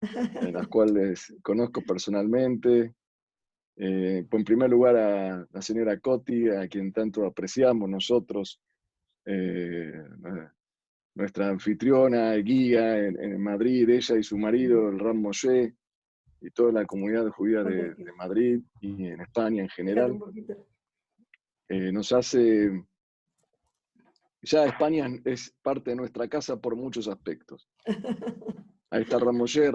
en las cuales conozco personalmente. Pues en primer lugar a la señora Cotti, a quien tanto apreciamos nosotros, eh, nuestra anfitriona, guía en Madrid, ella y su marido, el Ram Moshe, y toda la comunidad judía de Madrid y en España en Déjate general. un poquito. Nos hace, ya España es parte de nuestra casa por muchos aspectos. Ahí está Ramosé,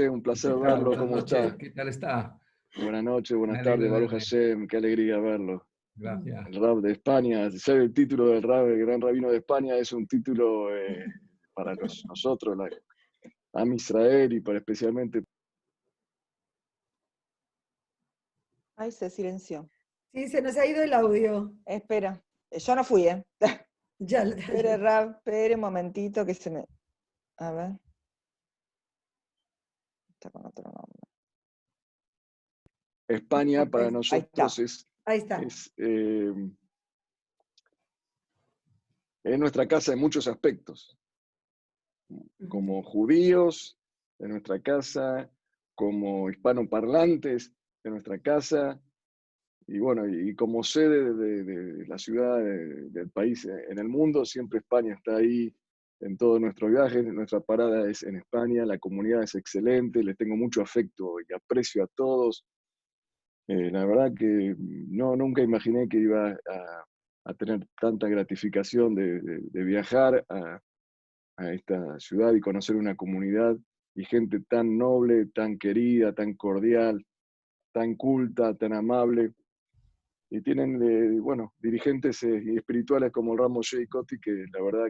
un placer ¿Qué tal? verlo, Buenas ¿cómo noches, está? ¿qué tal está? Buenas noches, Me buenas tardes, alegro de Baruch verle. Hashem, qué alegría verlo. Gracias. El Rab de España, ser el título del Rab, el Gran Rabino de España, es un título para nosotros, Am Israel, y para especialmente. Ay, se silenció. Sí, se nos ha ido el audio. Espera, yo no fui, ¿eh? Ya, Espere, Rab, espere un momentito que se me... A ver. Está con otro nombre. España para Ahí nosotros está. Ahí está. Es nuestra casa en muchos aspectos. Como judíos, en nuestra casa, como hispanoparlantes, en nuestra casa, y bueno, y como sede de la ciudad, del país en el mundo, siempre España está ahí en todos nuestros viajes. Nuestra parada es en España, la comunidad es excelente, les tengo mucho afecto y aprecio a todos. La verdad que nunca imaginé que iba a tener tanta gratificación de viajar a esta ciudad y conocer una comunidad y gente tan noble, tan querida, tan cordial, tan culta, tan amable. Y tienen, bueno, dirigentes espirituales como el Ramo J. Cotti, que la verdad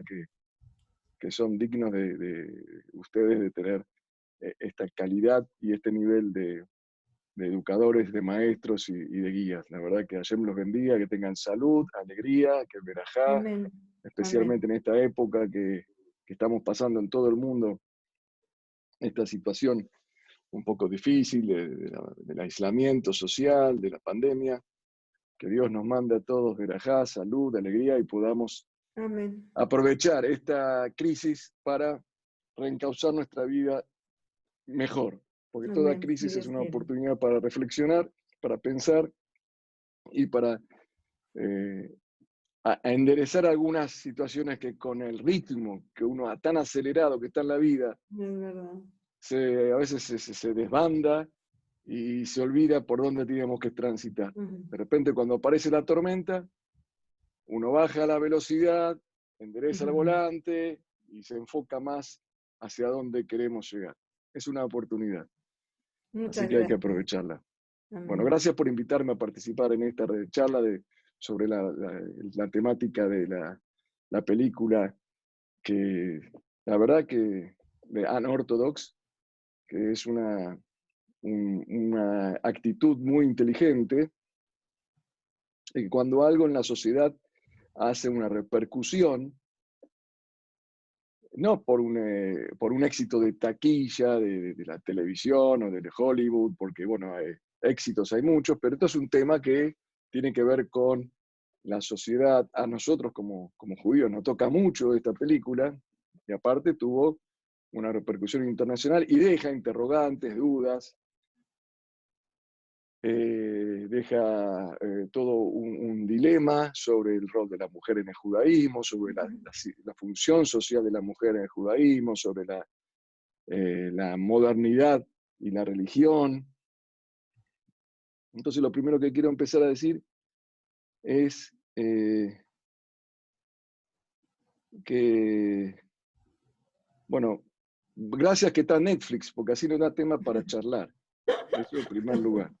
que son dignos de ustedes de tener esta calidad y este nivel de educadores, de maestros y de guías. La verdad que Hashem los bendiga, que tengan salud, alegría, que verajá, Amén. especialmente en esta época que estamos pasando en todo el mundo, esta situación un poco difícil del aislamiento social, de la pandemia. Que Dios nos mande a todos verajá, salud, alegría y podamos Amén. aprovechar esta crisis para reencauzar nuestra vida mejor. Porque toda Amén. crisis Si es Dios una quiere. oportunidad para reflexionar, para pensar y para a enderezar algunas situaciones que con el ritmo que uno tan acelerado que está en la vida, Es verdad. a veces se desbanda y se olvida por dónde tenemos que transitar. De repente cuando aparece la tormenta, uno baja la velocidad, endereza el volante y se enfoca más hacia dónde queremos llegar. Es una oportunidad. Muchas Así que hay que gracias. aprovecharla. Amén. Bueno, gracias por invitarme a participar en esta charla sobre la temática de la película, que la verdad que de Unorthodox, que es una actitud muy inteligente, y cuando algo en la sociedad hace una repercusión, no por un éxito de taquilla de la televisión o de Hollywood, porque bueno, éxitos hay muchos, pero esto es un tema que tiene que ver con la sociedad. A nosotros como judíos nos toca mucho esta película, y aparte tuvo una repercusión internacional y deja interrogantes, dudas, deja todo un dilema sobre el rol de la mujer en el judaísmo, sobre la función social de la mujer en el judaísmo, sobre la modernidad y la religión. Entonces lo primero que quiero empezar a decir es que, bueno, gracias que está Netflix, porque así nos da tema para charlar. Eso en primer lugar.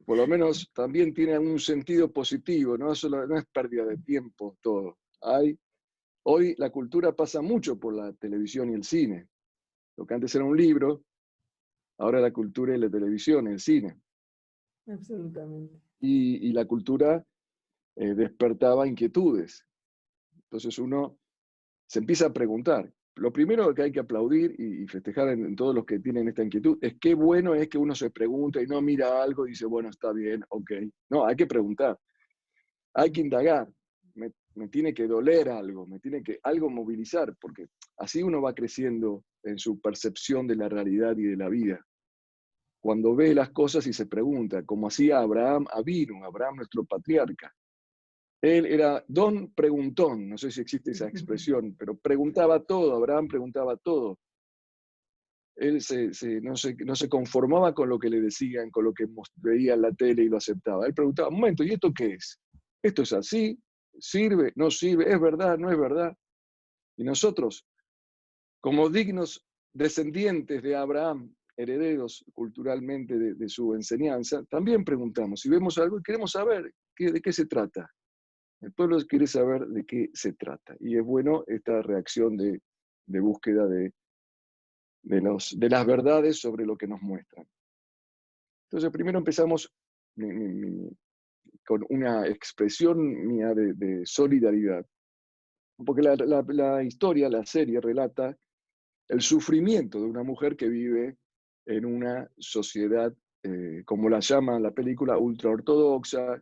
Por lo menos también tiene un sentido positivo, no es pérdida de tiempo todo. Hoy la cultura pasa mucho por la televisión y el cine. Lo que antes era un libro, ahora la cultura es la televisión, el cine. Absolutamente. Y la cultura despertaba inquietudes. Entonces uno se empieza a preguntar. Lo primero que hay que aplaudir y festejar en todos los que tienen esta inquietud es qué bueno es que uno se pregunta y no mira algo y dice, bueno, está bien, ok. No, hay que preguntar, hay que indagar. me tiene que doler algo, me tiene que algo movilizar, porque así uno va creciendo en su percepción de la realidad y de la vida. Cuando ve las cosas y se pregunta, como hacía Abraham Avinu, Abraham nuestro patriarca. Él era don preguntón, no sé si existe esa expresión, pero preguntaba todo, Abraham preguntaba todo. Él no se conformaba con lo que le decían, con lo que veía en la tele y lo aceptaba. Él preguntaba, un momento, ¿y esto qué es? ¿Esto es así? ¿Sirve? ¿No sirve? ¿Es verdad? ¿No es verdad? Y nosotros, como dignos descendientes de Abraham, herederos culturalmente de su enseñanza, también preguntamos, si vemos algo y queremos saber de qué se trata. El pueblo quiere saber de qué se trata. Y es bueno esta reacción de búsqueda de las verdades sobre lo que nos muestran. Entonces, primero empezamos con una expresión mía de solidaridad, porque la historia, la serie, relata el sufrimiento de una mujer que vive en una sociedad, como la llama la película, ultraortodoxa.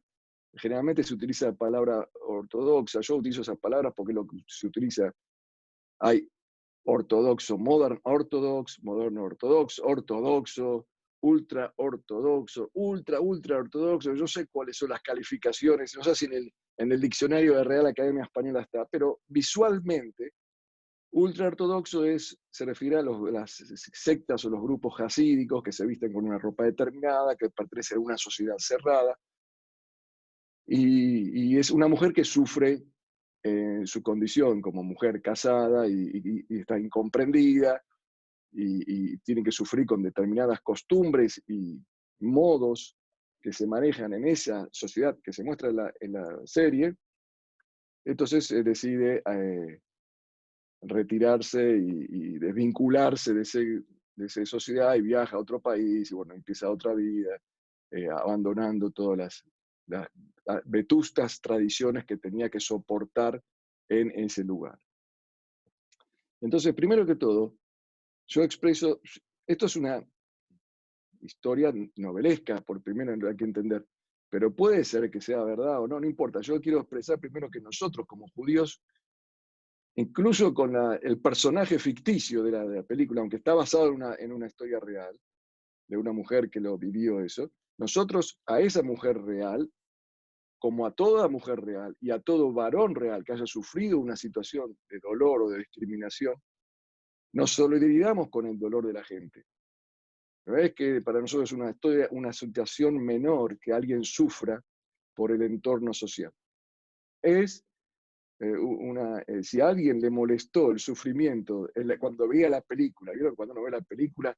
Generalmente se utiliza la palabra ortodoxa, yo utilizo esas palabras porque lo que se utiliza, hay ortodoxo, moderno ortodoxo, ortodoxo, ultra ortodoxo, ultra ortodoxo. Yo sé cuáles son las calificaciones, no sé si en el diccionario de Real Academia Española está, pero visualmente, ultra ortodoxo se refiere a las sectas o los grupos jasídicos que se visten con una ropa determinada, que pertenecen a una sociedad cerrada, y es una mujer que sufre su condición como mujer casada y está incomprendida y tiene que sufrir con determinadas costumbres y modos que se manejan en esa sociedad que se muestra en la serie. Entonces decide retirarse y desvincularse de esa sociedad y viaja a otro país y bueno, empieza otra vida, abandonando todas las vetustas tradiciones que tenía que soportar en ese lugar. Entonces, primero que todo, yo expreso, esto es una historia novelesca, por primero hay que entender, pero puede ser que sea verdad o no, no importa. Yo quiero expresar primero que nosotros como judíos, incluso con el personaje ficticio de la película, aunque está basado en una historia real, de una mujer que lo vivió eso, nosotros a esa mujer real, como a toda mujer real y a todo varón real que haya sufrido una situación de dolor o de discriminación, nos solidarizamos con el dolor de la gente. No es que para nosotros es una situación menor que alguien sufra por el entorno social. Es si a alguien le molestó el sufrimiento cuando veía la película, ¿vieron? Cuando uno ve la película,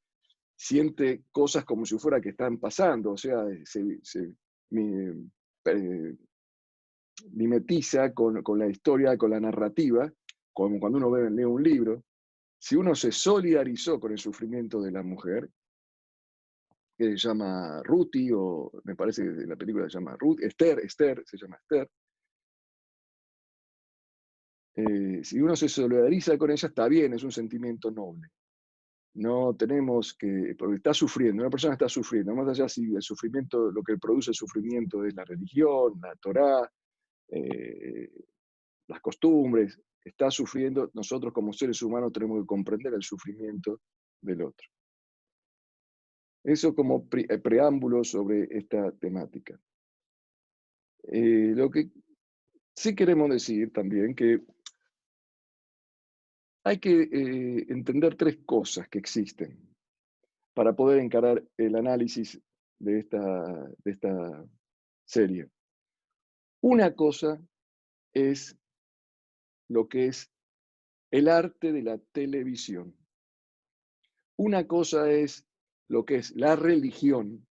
siente cosas como si fuera que están pasando, o sea, se mimetiza con la historia, con la narrativa, como cuando uno lee un libro. Si uno se solidarizó con el sufrimiento de la mujer, que se llama Ruthie, o me parece que en la película se llama Ruth, Esther, se llama Esther. Si uno se solidariza con ella, está bien, es un sentimiento noble. No tenemos que, porque está sufriendo, una persona está sufriendo, más allá si el sufrimiento, lo que produce el sufrimiento es la religión, la Torá, las costumbres, está sufriendo, nosotros como seres humanos tenemos que comprender el sufrimiento del otro. Eso como preámbulo sobre esta temática. Lo que sí queremos decir también que hay que entender tres cosas que existen para poder encarar el análisis de esta serie. Una cosa es lo que es el arte de la televisión. Una cosa es lo que es la religión.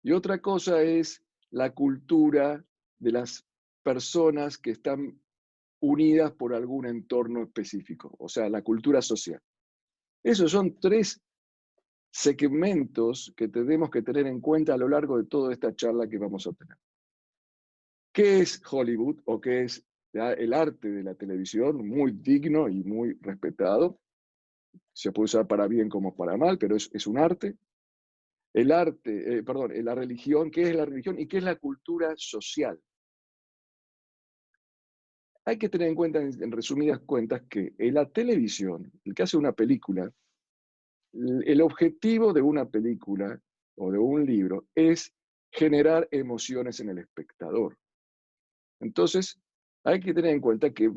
Y otra cosa es la cultura de las personas que están unidas por algún entorno específico, o sea, la cultura social. Esos son tres segmentos que tenemos que tener en cuenta a lo largo de toda esta charla que vamos a tener. ¿Qué es Hollywood o qué es el arte de la televisión? Muy digno y muy respetado. Se puede usar para bien como para mal, pero es un arte. El arte, la religión, ¿qué es la religión y qué es la cultura social? hay que tener en cuenta, en resumidas cuentas, que en la televisión, el que hace una película, el objetivo de una película o de un libro es generar emociones en el espectador. Entonces, hay que tener en cuenta que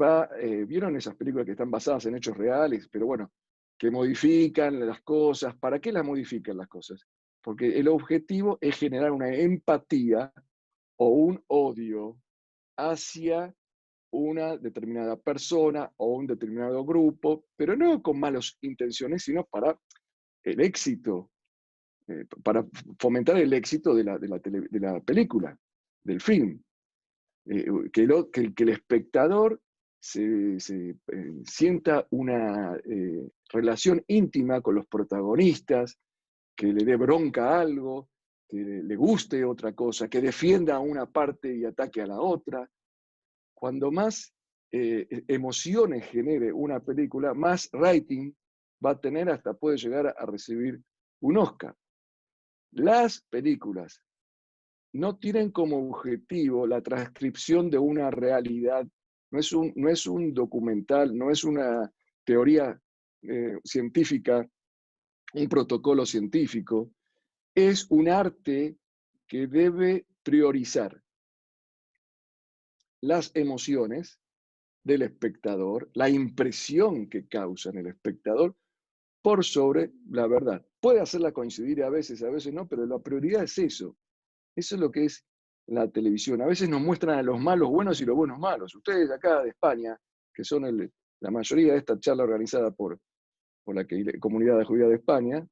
vieron esas películas que están basadas en hechos reales, pero bueno, que modifican las cosas. ¿Para qué las modifican las cosas? Porque el objetivo es generar una empatía o un odio hacia una determinada persona o un determinado grupo, pero no con malas intenciones, sino para el éxito, para fomentar el éxito de la película, del film. Que el espectador sienta una relación íntima con los protagonistas, que le dé bronca a algo, que le guste otra cosa, que defienda a una parte y ataque a la otra. Cuando más emociones genere una película, más rating va a tener, hasta puede llegar a recibir un Oscar. Las películas no tienen como objetivo la transcripción de una realidad, no es un documental, no es una teoría científica, un protocolo científico, es un arte que debe priorizar las emociones del espectador, la impresión que causa en el espectador, por sobre la verdad. Puede hacerla coincidir a veces no, pero la prioridad es eso. Eso es lo que es la televisión. A veces nos muestran a los malos buenos y los buenos malos. Ustedes acá de España, que son la mayoría de esta charla organizada por la Comunidad Judía de España,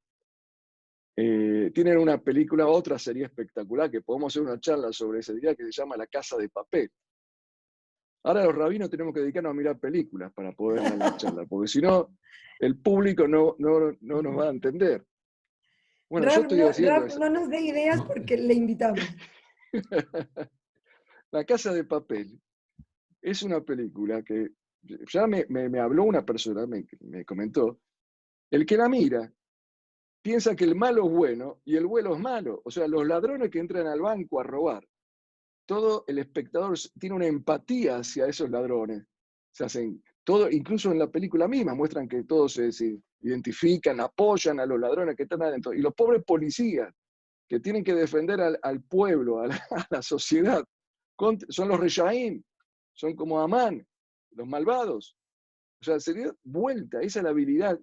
tienen una película, otra serie espectacular, que podemos hacer una charla sobre ese día, que se llama La Casa de Papel. Ahora los rabinos tenemos que dedicarnos a mirar películas para poder dar la charla, porque si no, el público no nos va a entender. Bueno, yo estoy haciendo eso. No nos dé ideas porque le invitamos. La Casa de Papel es una película que ya me habló una persona, me comentó, el que la mira piensa que el malo es bueno y el bueno es malo. O sea, los ladrones que entran al banco a robar, todo el espectador tiene una empatía hacia esos ladrones. Se hacen todo, incluso en la película misma muestran que todos se identifican, apoyan a los ladrones que están adentro. Y los pobres policías que tienen que defender al pueblo, a la sociedad, son los Reshaim, son como Amán, los malvados. O sea, se dio vuelta, esa es la habilidad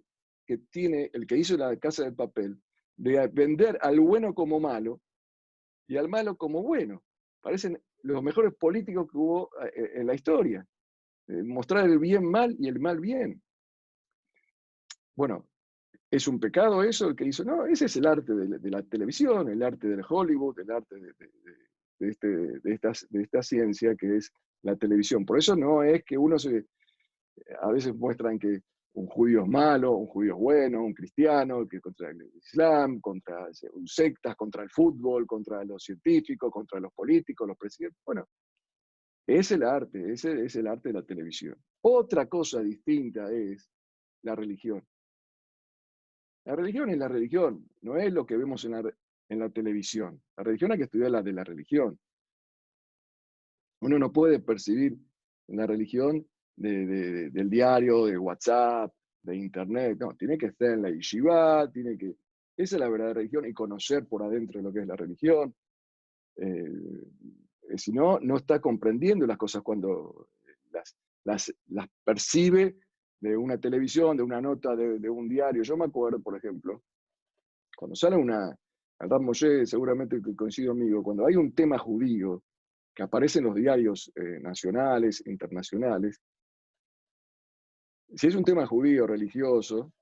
que tiene el que hizo La Casa de Papel, de vender al bueno como malo y al malo como bueno. Parecen los mejores políticos que hubo en la historia. Mostrar el bien mal y el mal bien. Bueno, ¿es un pecado eso el que hizo? No, ese es el arte de la televisión, el arte del Hollywood, el arte de esta ciencia que es la televisión. Por eso no es que a veces muestran que un judío es malo, un judío es bueno, un cristiano, que contra el Islam, contra sectas, contra el fútbol, contra los científicos, contra los políticos, los presidentes. Bueno, es el arte, ese es el arte de la televisión. Otra cosa distinta es la religión. La religión es la religión, no es lo que vemos en la televisión. La religión hay que estudiar la de la religión. Uno no puede percibir la religión del diario, de WhatsApp, de Internet. No, tiene que estar en la yeshiva, esa es la verdadera religión y conocer por adentro lo que es la religión. Si no, no está comprendiendo las cosas cuando las percibe de una televisión, de una nota, de un diario. Yo me acuerdo, por ejemplo, cuando sale Adam Moshe seguramente coincide conmigo, cuando hay un tema judío que aparece en los diarios nacionales, internacionales, si es un tema judío, religioso,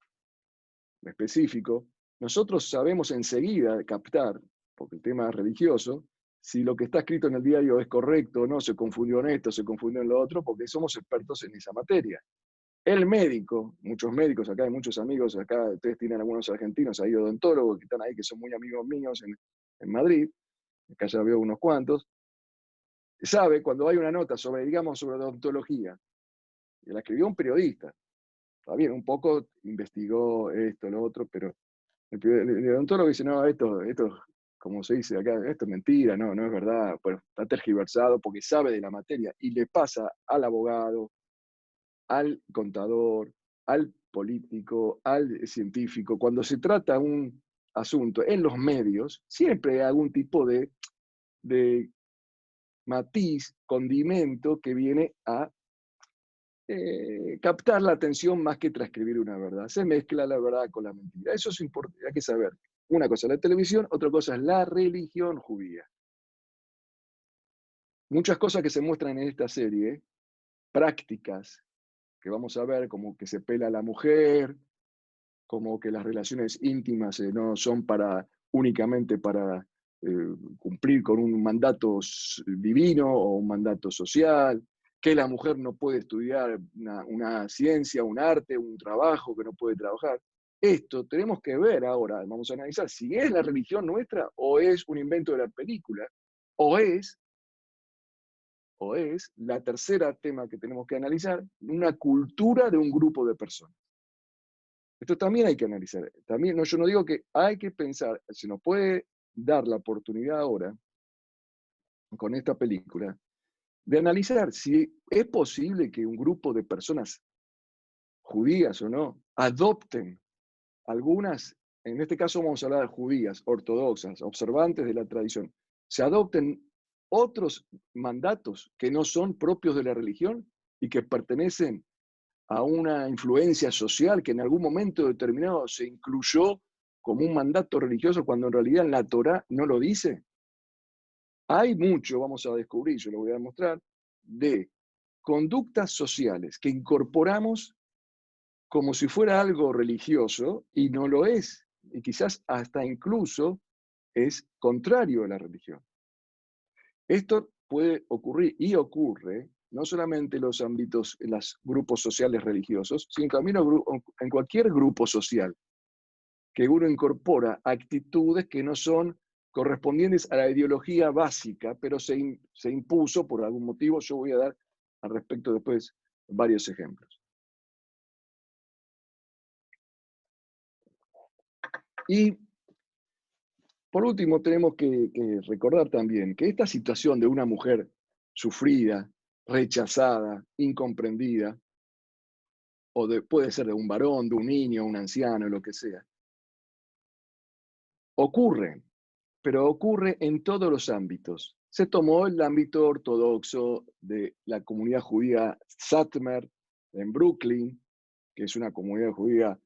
específico, nosotros sabemos enseguida captar, porque el tema es religioso, si lo que está escrito en el diario es correcto o no, se confundió en esto, se confundió en lo otro, porque somos expertos en esa materia. El médico, muchos médicos acá, hay muchos amigos acá, ustedes tienen algunos argentinos ahí, odontólogos que están ahí, que son muy amigos míos en Madrid, acá ya veo unos cuantos, sabe cuando hay una nota sobre, digamos, sobre odontología, y la escribió un periodista, está bien, un poco investigó esto, lo otro, pero el odontólogo dice, no, esto como se dice acá, esto es mentira, no es verdad, pero está tergiversado porque sabe de la materia, y le pasa al abogado, al contador, al político, al científico. Cuando se trata un asunto en los medios, siempre hay algún tipo de matiz, condimento que viene a captar la atención más que transcribir una verdad. Se mezcla la verdad con la mentira. Eso es importante, hay que saber. Una cosa es la televisión, otra cosa es la religión judía. Muchas cosas que se muestran en esta serie, prácticas, que vamos a ver, como que se pela a la mujer, como que las relaciones íntimas no son únicamente para cumplir con un mandato divino o un mandato social, que la mujer no puede estudiar una ciencia, un arte, un trabajo, que no puede trabajar. Esto tenemos que ver ahora, vamos a analizar si es la religión nuestra o es un invento de la película, o es la tercera tema que tenemos que analizar, una cultura de un grupo de personas. Esto también hay que analizar. También, no, yo no digo que hay que pensar, se nos puede dar la oportunidad ahora, con esta película, de analizar si es posible que un grupo de personas, judías o no, adopten algunas, en este caso vamos a hablar de judías, ortodoxas, observantes de la tradición, se adopten otros mandatos que no son propios de la religión y que pertenecen a una influencia social que en algún momento determinado se incluyó como un mandato religioso cuando en realidad en la Torá no lo dice. Hay mucho, vamos a descubrir, yo lo voy a demostrar, de conductas sociales que incorporamos como si fuera algo religioso y no lo es. Y quizás hasta incluso es contrario a la religión. Esto puede ocurrir y ocurre no solamente en los ámbitos, en los grupos sociales religiosos, sino también en cualquier grupo social, que uno incorpora actitudes que no son correspondientes a la ideología básica, pero se impuso por algún motivo. Yo voy a dar al respecto después varios ejemplos. Y por último, tenemos que recordar también que esta situación de una mujer sufrida, rechazada, incomprendida, puede ser de un varón, de un niño, un anciano, lo que sea, ocurre, pero ocurre en todos los ámbitos. Se tomó el ámbito ortodoxo de la comunidad judía Satmar en Brooklyn, que es una comunidad judía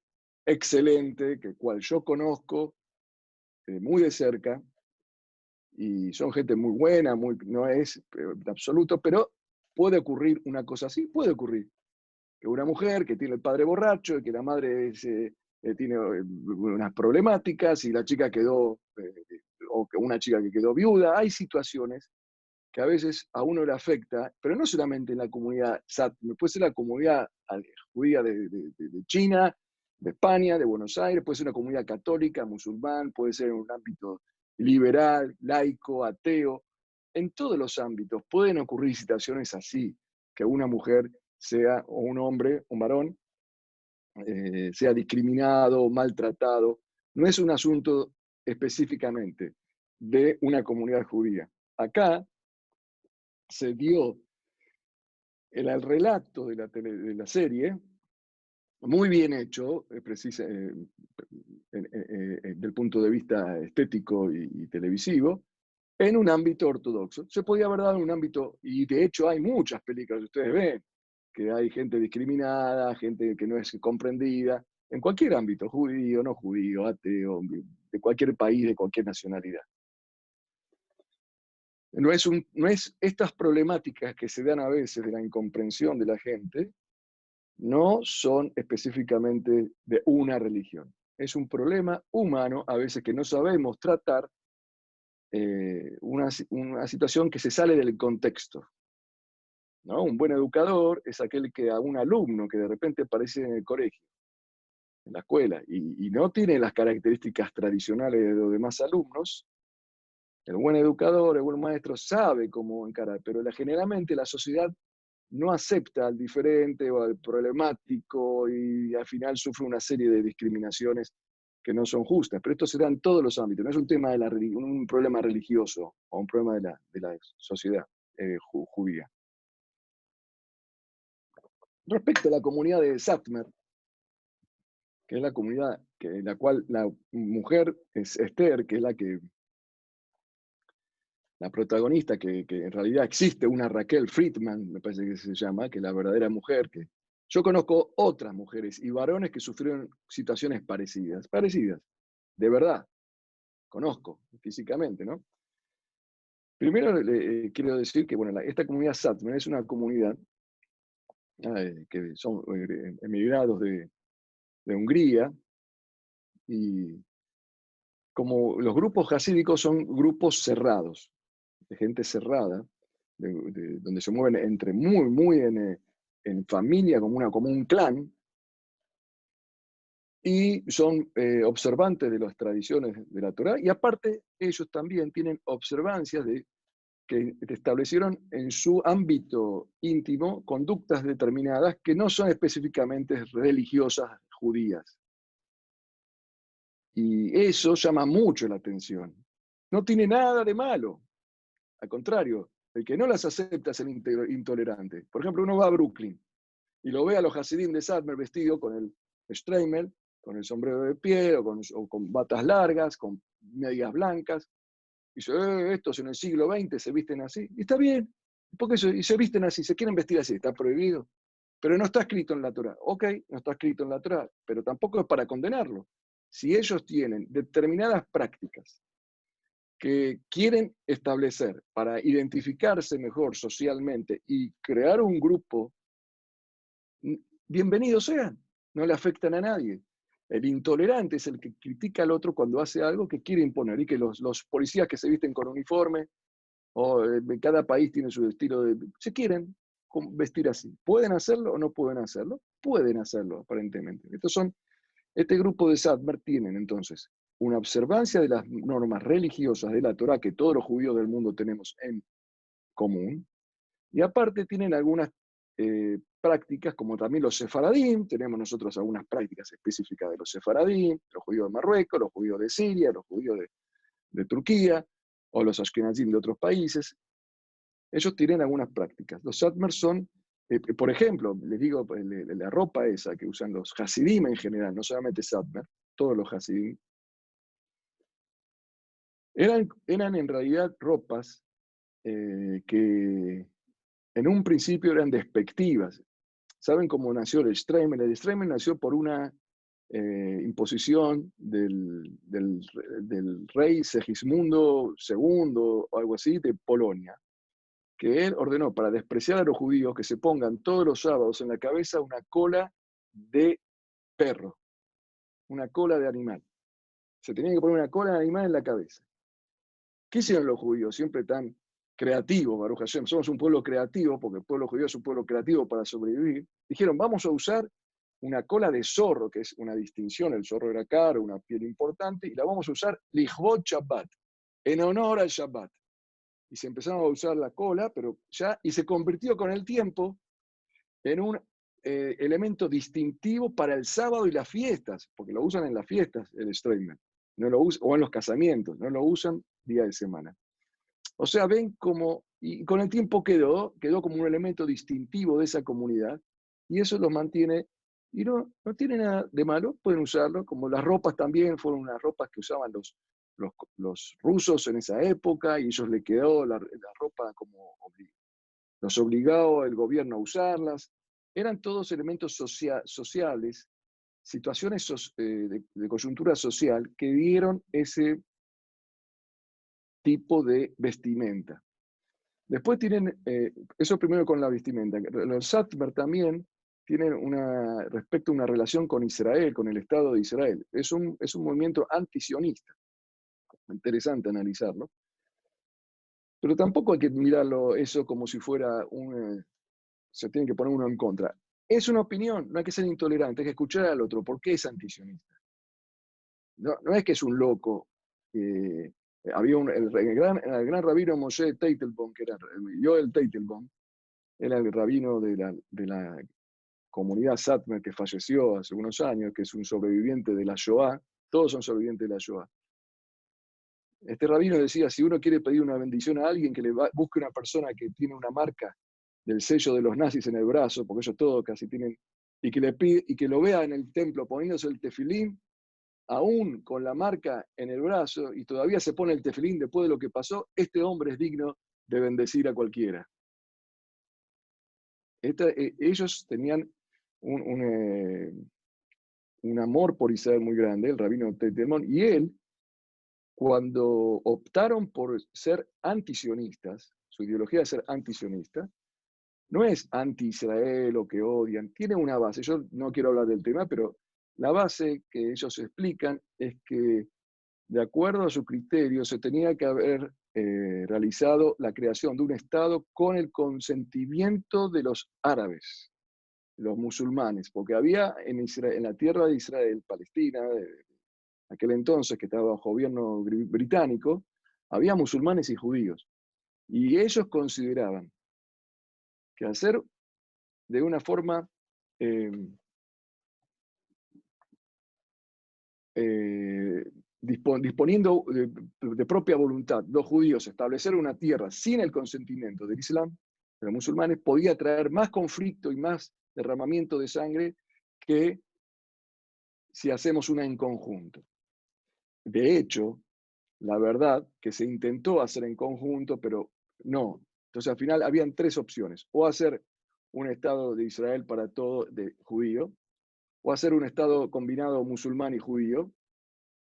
excelente, que cual yo conozco muy de cerca, y son gente muy buena, no es de absoluto, pero puede ocurrir una cosa así, puede ocurrir. Que una mujer que tiene el padre borracho y que la madre tiene unas problemáticas y la chica quedó, o que una chica que quedó viuda, hay situaciones que a veces a uno le afecta, pero no solamente en la comunidad Satmar, puede ser la comunidad judía de China, de España, de Buenos Aires, puede ser una comunidad católica, musulmán, puede ser en un ámbito liberal, laico, ateo. En todos los ámbitos pueden ocurrir situaciones así, que una mujer sea, o un hombre, un varón, sea discriminado, maltratado. No es un asunto específicamente de una comunidad judía. Acá se dio el relato de la serie, muy bien hecho, del punto de vista estético y televisivo, en un ámbito ortodoxo. Se podía haber dado en un ámbito, y de hecho hay muchas películas, ustedes ven, que hay gente discriminada, gente que no es comprendida, en cualquier ámbito, judío, no judío, ateo, de cualquier país, de cualquier nacionalidad. No es estas problemáticas que se dan a veces de la incomprensión de la gente, no son específicamente de una religión. Es un problema humano, a veces que no sabemos tratar una situación que se sale del contexto, ¿no? Un buen educador es aquel que a un alumno que de repente aparece en el colegio, en la escuela, y no tiene las características tradicionales de los demás alumnos, el buen educador, el buen maestro sabe cómo encarar, pero generalmente la sociedad no acepta al diferente o al problemático y al final sufre una serie de discriminaciones que no son justas, pero esto se da en todos los ámbitos, no es un tema de un problema religioso o un problema de la sociedad judía. Respecto a la comunidad de Satmar, que es la comunidad en la cual la mujer es Esther, que es la protagonista, que en realidad existe una Raquel Friedman, me parece que se llama, que es la verdadera mujer, que yo conozco otras mujeres y varones que sufrieron situaciones parecidas, de verdad, conozco físicamente, ¿no? Primero quiero decir que bueno, esta comunidad Satmar es una comunidad que son emigrados de Hungría, y como los grupos hasídicos son grupos cerrados, de gente cerrada, donde se mueven entre muy en familia, como un clan, y son observantes de las tradiciones de la Torá, y aparte ellos también tienen observancias que establecieron en su ámbito íntimo conductas determinadas que no son específicamente religiosas judías. Y eso llama mucho la atención. No tiene nada de malo. Al contrario, el que no las acepta es el intolerante. Por ejemplo, uno va a Brooklyn y lo ve a los Hasidim de Satmar vestido con el streimel, con el sombrero de piel o con batas largas, con medias blancas. Y dice, estos en el siglo XX se visten así. Y está bien, porque y se visten así, se quieren vestir así, está prohibido. Pero no está escrito en la Torá. Ok, no está escrito en la Torá, pero tampoco es para condenarlo. Si ellos tienen determinadas prácticas que quieren establecer para identificarse mejor socialmente y crear un grupo, bienvenidos sean, no le afectan a nadie. El intolerante es el que critica al otro cuando hace algo que quiere imponer, y que los policías que se visten con uniforme, o cada país tiene su estilo se quieren vestir así. ¿Pueden hacerlo o no pueden hacerlo? Pueden hacerlo, aparentemente. Este grupo de Satmar tienen entonces una observancia de las normas religiosas de la Torá que todos los judíos del mundo tenemos en común, y aparte tienen algunas prácticas, como también los sefaradim, tenemos nosotros algunas prácticas específicas de los sefaradim, los judíos de Marruecos, los judíos de Siria, los judíos de Turquía, o los ashkenazim de otros países. Ellos tienen algunas prácticas. Los Satmar son, por ejemplo, les digo, la ropa esa que usan los Hasidim en general, no solamente Satmar, todos los Hasidim, eran en realidad ropas que en un principio eran despectivas. ¿Saben cómo nació el Streimel? El Streimel nació por una imposición del rey Segismundo II o algo así de Polonia, que él ordenó para despreciar a los judíos que se pongan todos los sábados en la cabeza una cola de perro, una cola de animal. Se tenían que poner una cola de animal en la cabeza. ¿Qué hicieron los judíos? Siempre tan creativos, Baruch Hashem. Somos un pueblo creativo, porque el pueblo judío es un pueblo creativo para sobrevivir. Dijeron, vamos a usar una cola de zorro, que es una distinción, el zorro era caro, una piel importante, y la vamos a usar lichvot Shabbat, en honor al Shabbat. Y se empezaron a usar la cola, y se convirtió con el tiempo en un elemento distintivo para el sábado y las fiestas, porque lo usan en las fiestas, el Streimel, no lo usan, o en los casamientos, no lo usan día de semana. O sea, ven cómo, y con el tiempo quedó como un elemento distintivo de esa comunidad, y eso lo mantiene, y no tiene nada de malo, pueden usarlo, como las ropas también fueron unas ropas que usaban los rusos en esa época, y ellos le quedó la ropa como los obligó el gobierno a usarlas. Eran todos elementos sociales, situaciones de coyuntura social que dieron ese tipo de vestimenta. Después tienen, eso primero con la vestimenta. Los Satmar también tienen respecto a una relación con Israel, con el Estado de Israel. Es un movimiento antisionista. Interesante analizarlo. Pero tampoco hay que mirarlo eso como si fuera se tiene que poner uno en contra. Es una opinión, no hay que ser intolerante, hay que escuchar al otro. ¿Por qué es antisionista? No es que es un loco. Había el gran rabino Moshe Teitelbaum, que era Joel Teitelbaum, era el rabino de la comunidad Satmar que falleció hace unos años, que es un sobreviviente de la Shoah, Todos son sobrevivientes de la Shoah. Este rabino decía, si uno quiere pedir una bendición a alguien, que busque una persona que tiene una marca del sello de los nazis en el brazo, porque ellos todos casi tienen, y que lo vea en el templo poniéndose el tefilín, aún con la marca en el brazo, y todavía se pone el tefilín después de lo que pasó, este hombre es digno de bendecir a cualquiera. Ellos tenían un amor por Israel muy grande, el rabino Teitelmon, y él, cuando optaron por ser antisionistas, su ideología de ser antisionista, no es anti-Israel o que odian, tiene una base. Yo no quiero hablar del tema, pero la base que ellos explican es que, de acuerdo a su criterio, se tenía que haber realizado la creación de un Estado con el consentimiento de los árabes, los musulmanes, porque había en la tierra de Israel, Palestina, aquel entonces que estaba bajo gobierno británico, había musulmanes y judíos. Y ellos consideraban que hacer de una forma disponiendo de propia voluntad los judíos establecer una tierra sin el consentimiento del Islam, de los musulmanes, podía traer más conflicto y más derramamiento de sangre que si hacemos una en conjunto. De hecho, la verdad que se intentó hacer en conjunto, pero no. Entonces al final habían tres opciones: o hacer un Estado de Israel para todo de judío, o hacer un Estado combinado musulmán y judío,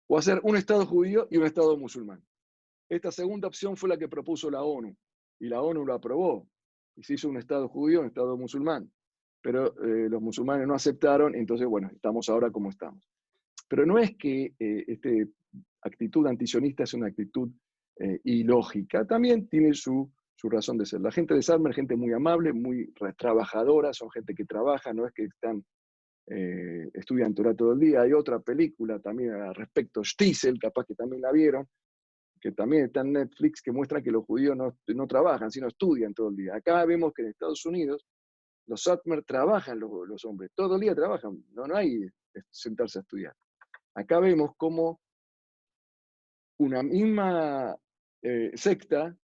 o hacer un Estado judío y un Estado musulmán. Esta segunda opción fue la que propuso la ONU, y la ONU lo aprobó, y se hizo un Estado judío, un Estado musulmán. Pero los musulmanes no aceptaron, entonces, bueno, estamos ahora como estamos. Pero no es que esta actitud antisionista es una actitud ilógica, también tiene su razón de ser. La gente de Sarmer es gente muy amable, muy trabajadora, son gente que trabaja, no es que estudian Torah todo el día. Hay otra película también al respecto, Shtisel, capaz que también la vieron, que también está en Netflix, que muestra que los judíos no trabajan, sino estudian todo el día. Acá vemos que en Estados Unidos los Satmar trabajan, los hombres, todo el día trabajan, no hay sentarse a estudiar. Acá vemos cómo una misma secta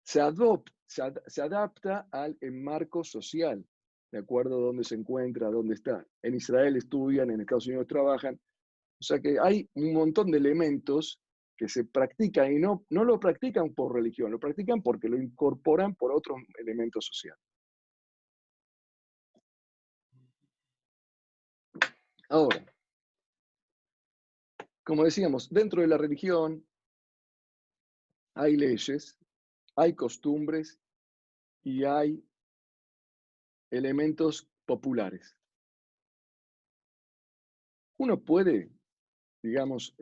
se adapta al enmarco social, de acuerdo a dónde se encuentra, dónde está. En Israel estudian, en Estados Unidos trabajan. O sea que hay un montón de elementos que se practican y no lo practican por religión, lo practican porque lo incorporan por otros elementos sociales. Ahora, como decíamos, dentro de la religión hay leyes, hay costumbres y hay elementos populares. Uno puede, digamos,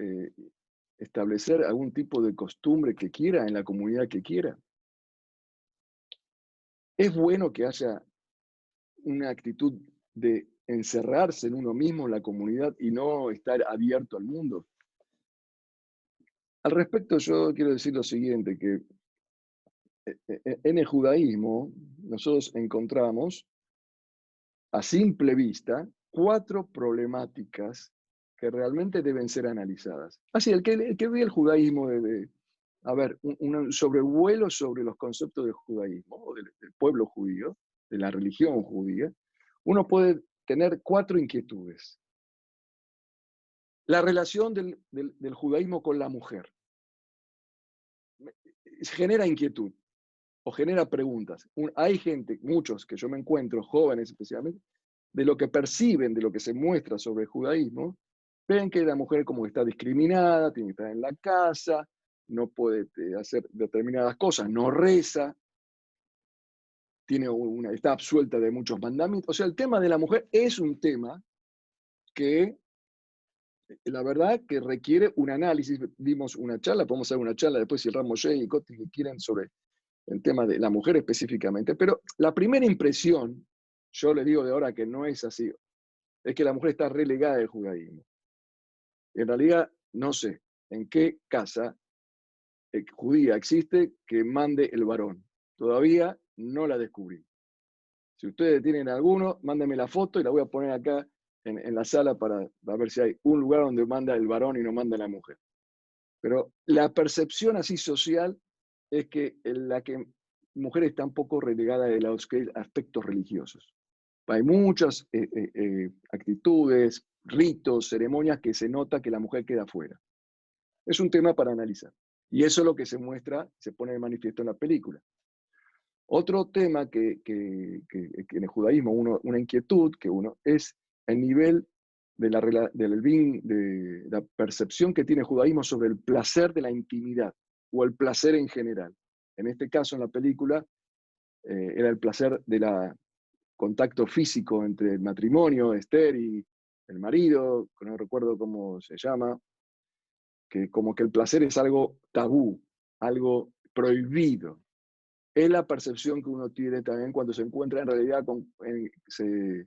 establecer algún tipo de costumbre que quiera en la comunidad que quiera. Es bueno que haya una actitud de encerrarse en uno mismo, en la comunidad, y no estar abierto al mundo. Al respecto, yo quiero decir lo siguiente, que en el judaísmo nosotros encontramos, a simple vista, 4 problemáticas que realmente deben ser analizadas. Así, el que ve el judaísmo a ver, un sobrevuelo sobre los conceptos del judaísmo, o del pueblo judío, de la religión judía, uno puede tener 4 inquietudes. La relación del judaísmo con la mujer genera inquietud o genera preguntas. Hay gente, muchos que yo me encuentro, jóvenes especialmente, de lo que perciben, de lo que se muestra sobre el judaísmo, ven que la mujer como que está discriminada, tiene que estar en la casa, no puede hacer determinadas cosas, no reza, está absuelta de muchos mandamientos. O sea, el tema de la mujer es un tema que, la verdad, que requiere un análisis. Dimos una charla, podemos hacer una charla después si Ramosé y Coti que quieren sobre el tema de la mujer específicamente, pero la primera impresión, yo les digo de ahora que no es así, es que la mujer está relegada del judaísmo. En realidad, no sé en qué casa judía existe que mande el varón. Todavía no la descubrí. Si ustedes tienen alguno, mándenme la foto y la voy a poner acá en la sala para ver si hay un lugar donde manda el varón y no manda la mujer. Pero la percepción así social es que la que mujer está un poco relegada de los aspectos religiosos. Hay muchas actitudes, ritos, ceremonias que se nota que la mujer queda fuera. Es un tema para analizar. Y eso es lo que se muestra, se pone de manifiesto en la película. Otro tema que en el judaísmo, una inquietud que uno es el nivel de la percepción que tiene el judaísmo sobre el placer de la intimidad o el placer en general. En este caso, en la película, era el placer del contacto físico entre el matrimonio, Esther y el marido, que no recuerdo cómo se llama, que como que el placer es algo tabú, algo prohibido. Es la percepción que uno tiene también cuando se encuentra en realidad, se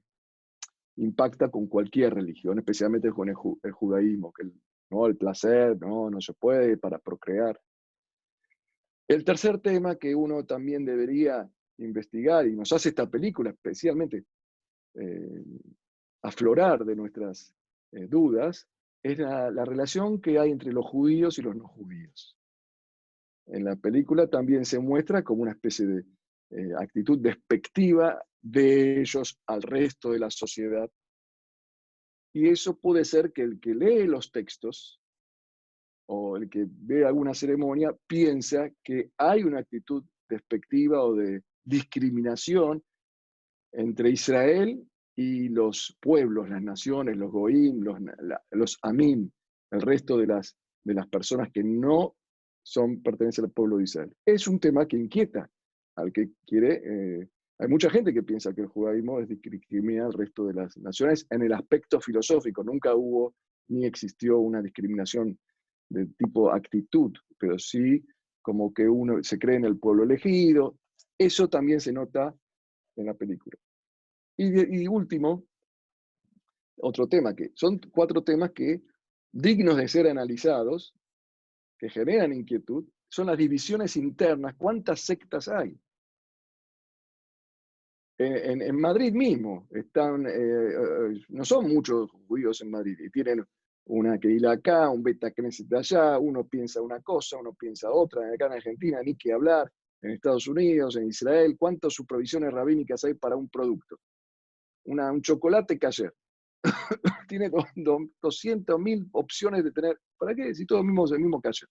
impacta con cualquier religión, especialmente con el judaísmo, que no, el placer, no se puede para procrear. El tercer tema que uno también debería investigar, y nos hace esta película especialmente aflorar de nuestras dudas, es la relación que hay entre los judíos y los no judíos. En la película también se muestra como una especie de actitud despectiva de ellos al resto de la sociedad. Y eso puede ser que el que lee los textos o el que ve alguna ceremonia piensa que hay una actitud despectiva o de discriminación entre Israel y los pueblos, las naciones, los goim, los amim, el resto de las personas que no pertenecen al pueblo de Israel. Es un tema que inquieta al que quiere. Hay mucha gente que piensa que el judaísmo discrimina al resto de las naciones en el aspecto filosófico. Nunca hubo ni existió una discriminación de tipo actitud, pero sí como que uno se cree en el pueblo elegido. Eso también se nota en la película. Y último, otro tema, que son 4 temas que dignos de ser analizados, que generan inquietud, son las divisiones internas. ¿Cuántas sectas hay? En Madrid mismo no son muchos judíos en Madrid, y tienen una Kehila acá, un Beta Knesset de allá, uno piensa una cosa, uno piensa otra, acá en Argentina ni que hablar, en Estados Unidos, en Israel, ¿cuántas supervisiones rabínicas hay para un producto? Un chocolate Kasher. Tiene 200.000 opciones de tener. ¿Para qué? Si todos mismos el mismo Kasher.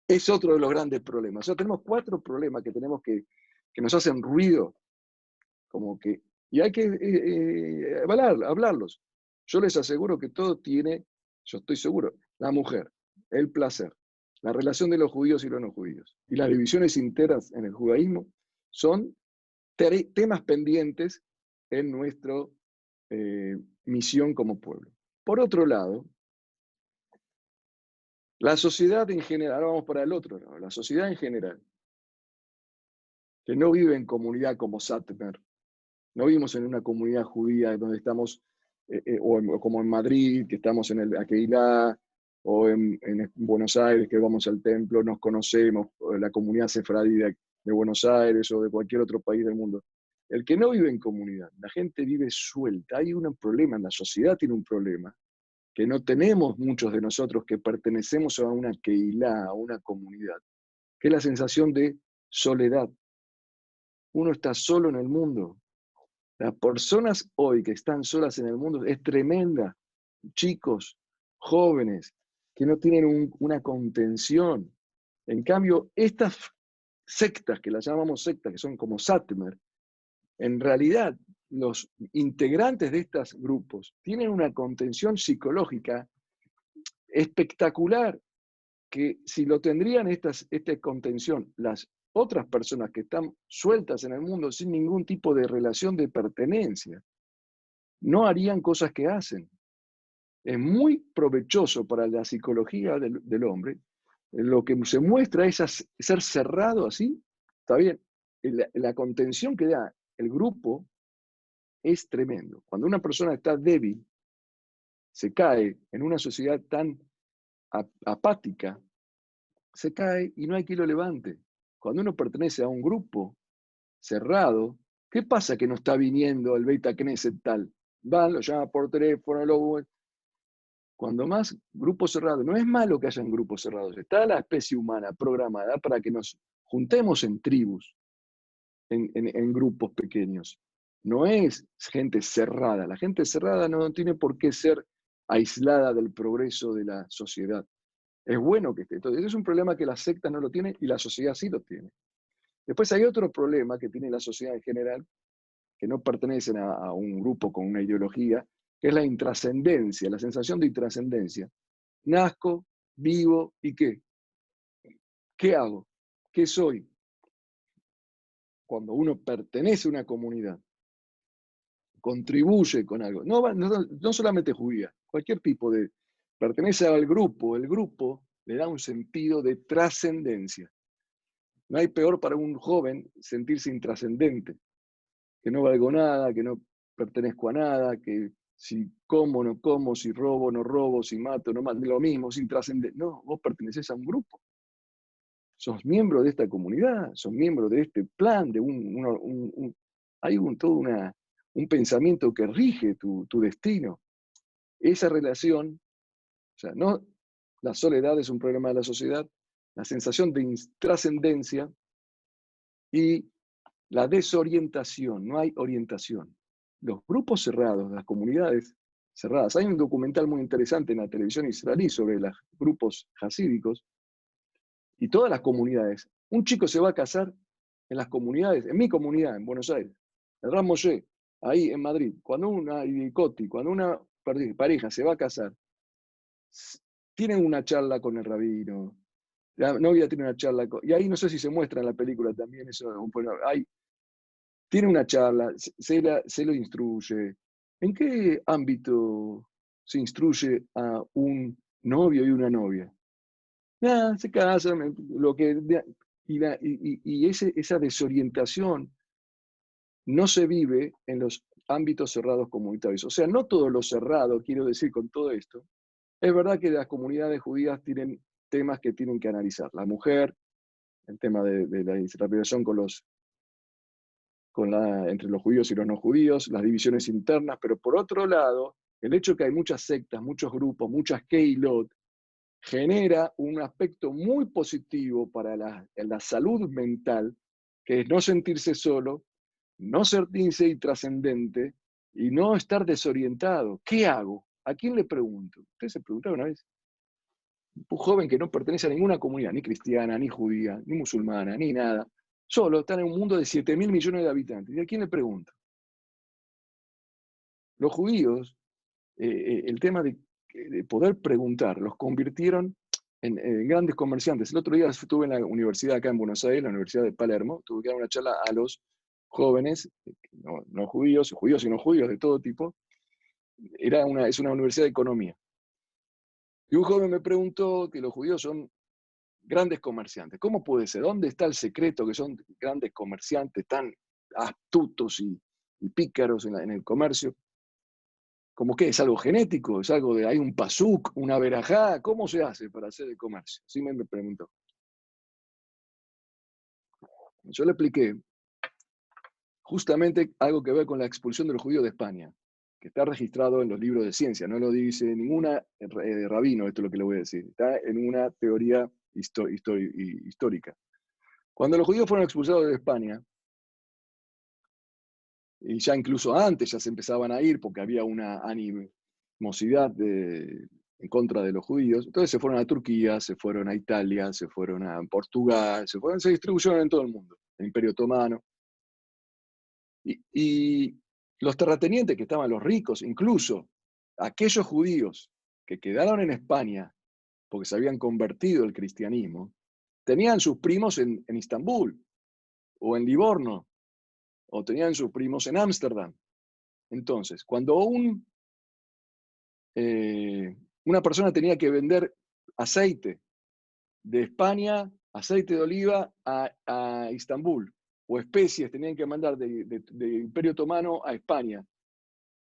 Es otro de los grandes problemas. O sea, tenemos 4 problemas que tenemos que nos hacen ruido, como que, y hay que hablarlos. Yo les aseguro que todo tiene, yo estoy seguro, la mujer, el placer, la relación de los judíos y los no judíos, y las divisiones internas en el judaísmo son temas pendientes en nuestra misión como pueblo. Por otro lado, la sociedad en general, ahora vamos para el otro lado, la sociedad en general, que no vive en comunidad como Satmer, no vivimos en una comunidad judía donde estamos, o como en Madrid, que estamos en el Aqueilá, o en Buenos Aires, que vamos al templo, nos conocemos, o la comunidad sefradí de Buenos Aires o de cualquier otro país del mundo. El que no vive en comunidad, la gente vive suelta, hay un problema, la sociedad tiene un problema, que no tenemos muchos de nosotros que pertenecemos a una Keilah, a una comunidad, que es la sensación de soledad. Uno está solo en el mundo. Las personas hoy que están solas en el mundo es tremenda. Chicos, jóvenes, que no tienen una contención. En cambio, estas sectas, que las llamamos sectas, que son como Satmer, en realidad los integrantes de estos grupos tienen una contención psicológica espectacular, que si lo tendrían esta contención las otras personas que están sueltas en el mundo sin ningún tipo de relación de pertenencia, no harían cosas que hacen. Es muy provechoso para la psicología del hombre. Lo que se muestra es ser cerrado así, está bien. La contención que da el grupo es tremendo. Cuando una persona está débil, se cae en una sociedad tan apática, se cae y no hay quien lo levante. Cuando uno pertenece a un grupo cerrado, ¿qué pasa que no está viniendo el Beta Knesset tal? van, lo llaman por teléfono, cuando más grupos cerrados, no es malo que hayan grupos cerrados, está la especie humana programada para que nos juntemos en tribus, en grupos pequeños. No es gente cerrada, la gente cerrada no tiene por qué ser aislada del progreso de la sociedad. Es bueno que esté. Entonces, es un problema que la secta no lo tiene y la sociedad sí lo tiene. Después hay otro problema que tiene la sociedad en general, que no pertenecen a un grupo con una ideología, que es la intrascendencia, la sensación de intrascendencia. Nazco, vivo, ¿y qué? ¿Qué hago? ¿Qué soy? Cuando uno pertenece a una comunidad, contribuye con algo, no solamente judía, cualquier tipo de, pertenece al grupo, el grupo le da un sentido de trascendencia. No hay peor para un joven sentirse intrascendente, que no valgo nada, que no pertenezco a nada, que si como, no como, si robo, no robo, si mato, no mato, lo mismo, sin trascender. No, vos pertenecés a un grupo. Sos miembro de esta comunidad, sos miembro de este plan, de hay todo un pensamiento que rige tu destino. Esa relación, o sea, no, la soledad es un problema de la sociedad, la sensación de trascendencia y la desorientación, no hay orientación. Los grupos cerrados, las comunidades cerradas. Hay un documental muy interesante en la televisión israelí sobre los grupos hasídicos y todas las comunidades. Un chico se va a casar en las comunidades, en mi comunidad, en Buenos Aires, el Ram Moshe, ahí en Madrid. Cuando una pareja se va a casar, tienen una charla con el rabino, la novia tiene una charla, y ahí no sé si se muestra en la película también, eso, bueno, tiene una charla, se lo instruye. ¿En qué ámbito se instruye a un novio y una novia? Nada, se casan, esa desorientación no se vive en los ámbitos cerrados comunitarios. O sea, no todo lo cerrado, quiero decir con todo esto, es verdad que las comunidades judías tienen temas que tienen que analizar. La mujer, el tema de la relación entre los judíos y los no judíos, las divisiones internas, pero por otro lado, el hecho de que hay muchas sectas, muchos grupos, muchas keilot, genera un aspecto muy positivo para la salud mental, que es no sentirse solo, no sentirse intrascendente y no estar desorientado. ¿Qué hago? ¿A quién le pregunto? ¿Usted se preguntaba una vez? Un joven que no pertenece a ninguna comunidad, ni cristiana, ni judía, ni musulmana, ni nada, solo está en un mundo de 7.000 millones de habitantes. ¿Y a quién le pregunto? Los judíos, el tema de poder preguntar, los convirtieron en grandes comerciantes. El otro día estuve en la universidad acá en Buenos Aires, la Universidad de Palermo, tuve que dar una charla a los jóvenes, no judíos, judíos y no judíos de todo tipo. Es una universidad de economía. Y un joven me preguntó que los judíos son grandes comerciantes. ¿Cómo puede ser? ¿Dónde está el secreto que son grandes comerciantes tan astutos y pícaros en el comercio? ¿Cómo qué? ¿Es algo genético? ¿Es algo hay un pasuk, una verajá? ¿Cómo se hace para hacer el comercio? Así me preguntó. Yo le expliqué justamente algo que ve con la expulsión de los judíos de España, que está registrado en los libros de ciencia, no lo dice ninguna rabino, esto es lo que le voy a decir, está en una teoría histórica. Cuando los judíos fueron expulsados de España, y ya incluso antes ya se empezaban a ir porque había una animosidad en contra de los judíos, entonces se fueron a Turquía, se fueron a Italia, se fueron a Portugal, se distribuyeron en todo el mundo, el Imperio Otomano. Y los terratenientes que estaban los ricos, incluso aquellos judíos que quedaron en España porque se habían convertido al cristianismo, tenían sus primos en Istambul o en Livorno, o tenían sus primos en Ámsterdam. Entonces, cuando una persona tenía que vender aceite de España, aceite de oliva a Istambul, o especies tenían que mandar de Imperio Otomano a España,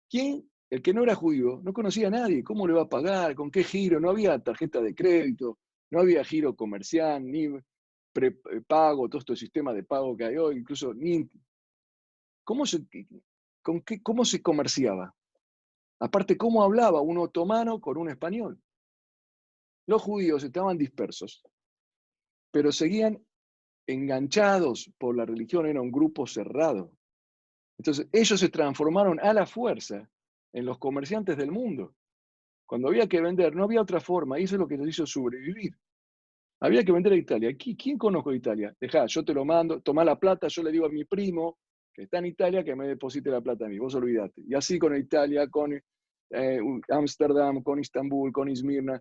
¿quién? El que no era judío no conocía a nadie. ¿Cómo le va a pagar? ¿Con qué giro? No había tarjeta de crédito, no había giro comercial, ni prepago, todo este sistema de pago que hay hoy, incluso ni... ¿Cómo se comerciaba? Aparte, ¿cómo hablaba un otomano con un español? Los judíos estaban dispersos, pero seguían enganchados por la religión, era un grupo cerrado. Entonces, ellos se transformaron a la fuerza en los comerciantes del mundo. Cuando había que vender, no había otra forma, y eso es lo que les hizo sobrevivir. Había que vender a Italia. ¿Quién conozco de Italia? Dejá, yo te lo mando, tomá la plata, yo le digo a mi primo que está en Italia que me deposite la plata a mí, vos olvidate. Y así con Italia, con Ámsterdam, con Istambul, con Izmirna.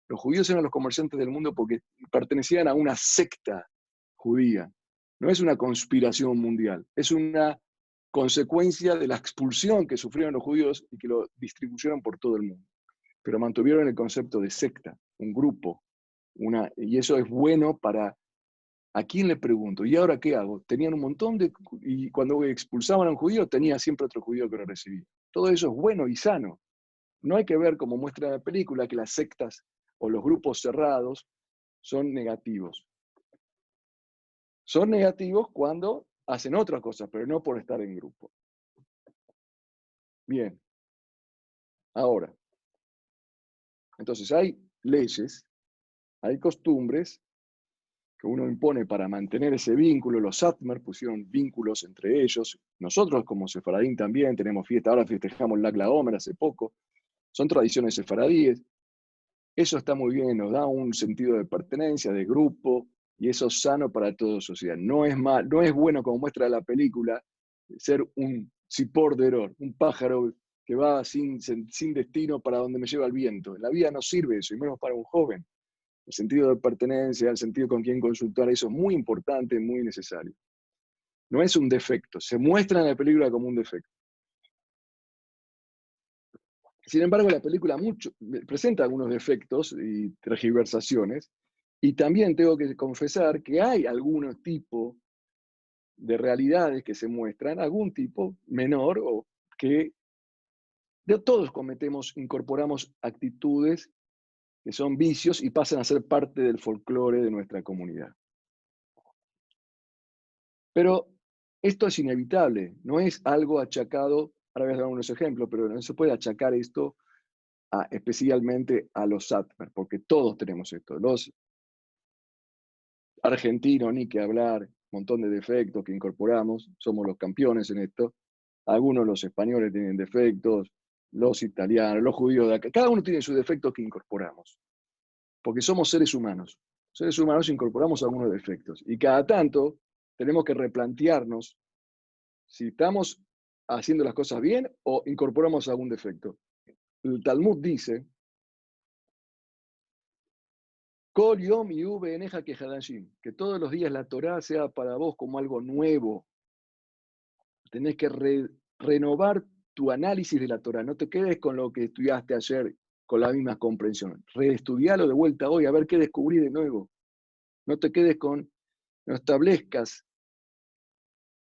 Los judíos eran los comerciantes del mundo porque pertenecían a una secta judía. No es una conspiración mundial, es una consecuencia de la expulsión que sufrieron los judíos y que lo distribuyeron por todo el mundo. Pero mantuvieron el concepto de secta, un grupo, y eso es bueno para... ¿A quién le pregunto? ¿Y ahora qué hago? Tenían un montón de... Y cuando expulsaban a un judío, tenía siempre otro judío que lo recibía. Todo eso es bueno y sano. No hay que ver, como muestra la película, que las sectas o los grupos cerrados son negativos. Son negativos cuando hacen otras cosas, pero no por estar en grupo. Bien. Ahora, entonces hay leyes, hay costumbres que uno impone para mantener ese vínculo. Los Satmar pusieron vínculos entre ellos. Nosotros, como sefaradín, también tenemos fiesta. Ahora festejamos el Lag Laomer hace poco. Son tradiciones sefaradíes. Eso está muy bien, nos da un sentido de pertenencia, de grupo, y eso es sano para toda sociedad. No es bueno, como muestra la película, ser un cipor de error, un pájaro que va sin destino para donde me lleva el viento. En la vida no sirve eso, y menos para un joven. El sentido de pertenencia, el sentido con quién consultar, eso es muy importante, muy necesario. No es un defecto, se muestra en la película como un defecto. Sin embargo, la película presenta algunos defectos y tergiversaciones, y también tengo que confesar que hay algún tipo de realidades que se muestran, algún tipo menor, o que de todos incorporamos actitudes que son vicios y pasan a ser parte del folclore de nuestra comunidad. Pero esto es inevitable, no es algo achacado, ahora voy a dar unos ejemplos, pero no se puede achacar esto especialmente a los Satmar, porque todos tenemos esto. Los argentinos, ni que hablar, un montón de defectos que incorporamos, somos los campeones en esto. Algunos los españoles tienen defectos, los italianos, los judíos de acá, cada uno tiene sus defectos que incorporamos, porque somos seres humanos. Seres humanos incorporamos algunos defectos, y cada tanto tenemos que replantearnos si estamos haciendo las cosas bien o incorporamos algún defecto. El Talmud dice, Kol Yom Yu Be'eneja Kehadashim, que todos los días la Torá sea para vos como algo nuevo. Tenés que renovar tu análisis de la Torá. No te quedes con lo que estudiaste ayer con la misma comprensión. Reestudialo de vuelta hoy, a ver qué descubrí de nuevo. No te quedes no establezcas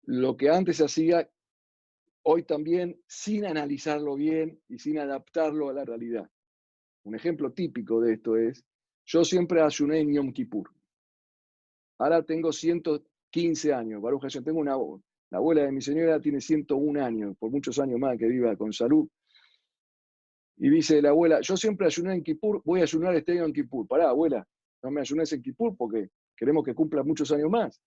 lo que antes hacía, hoy también, sin analizarlo bien y sin adaptarlo a la realidad. Un ejemplo típico de esto es, yo siempre ayuné en Yom Kippur. Ahora tengo 115 años, Baruch Hashem, tengo la abuela de mi señora tiene 101 años, por muchos años más que viva con salud. Y dice la abuela, yo siempre ayuné en Kippur, voy a ayunar este año en Kippur. Pará, abuela, no me ayunes en Kippur porque queremos que cumpla muchos años más.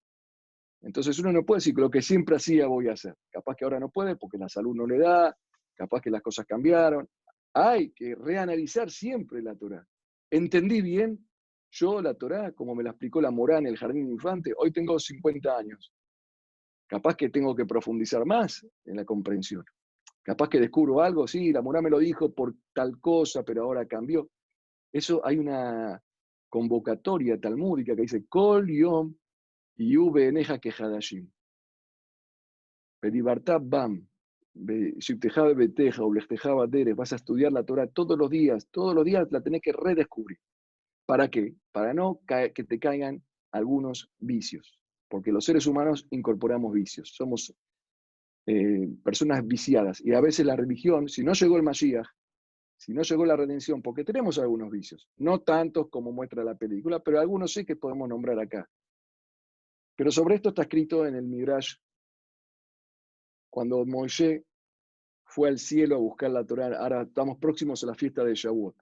Entonces uno no puede decir que lo que siempre hacía voy a hacer. Capaz que ahora no puede porque la salud no le da, capaz que las cosas cambiaron. Hay que reanalizar siempre la Torá. ¿Entendí bien? Yo la Torá, como me la explicó la Morá en el Jardín Infante, hoy tengo 50 años. Capaz que tengo que profundizar más en la comprensión. Capaz que descubro algo, sí, la Morá me lo dijo por tal cosa, pero ahora cambió. Eso hay una convocatoria talmúdica que dice, Kol Yom Yu Be'eneja Kehadashim. Bedibartá Bam. Shibteja Beteja, Ulechteja Baderes. Vas a estudiar la Torá todos los días la tenés que redescubrir. ¿Para qué? Para no que te caigan algunos vicios. Porque los seres humanos incorporamos vicios. Somos personas viciadas. Y a veces la religión, si no llegó el Mashiach, si no llegó la redención, porque tenemos algunos vicios, no tantos como muestra la película, pero algunos sí que podemos nombrar acá. Pero sobre esto está escrito en el Midrash, cuando Moisés fue al cielo a buscar la Torá. Ahora estamos próximos a la fiesta de Shavuot.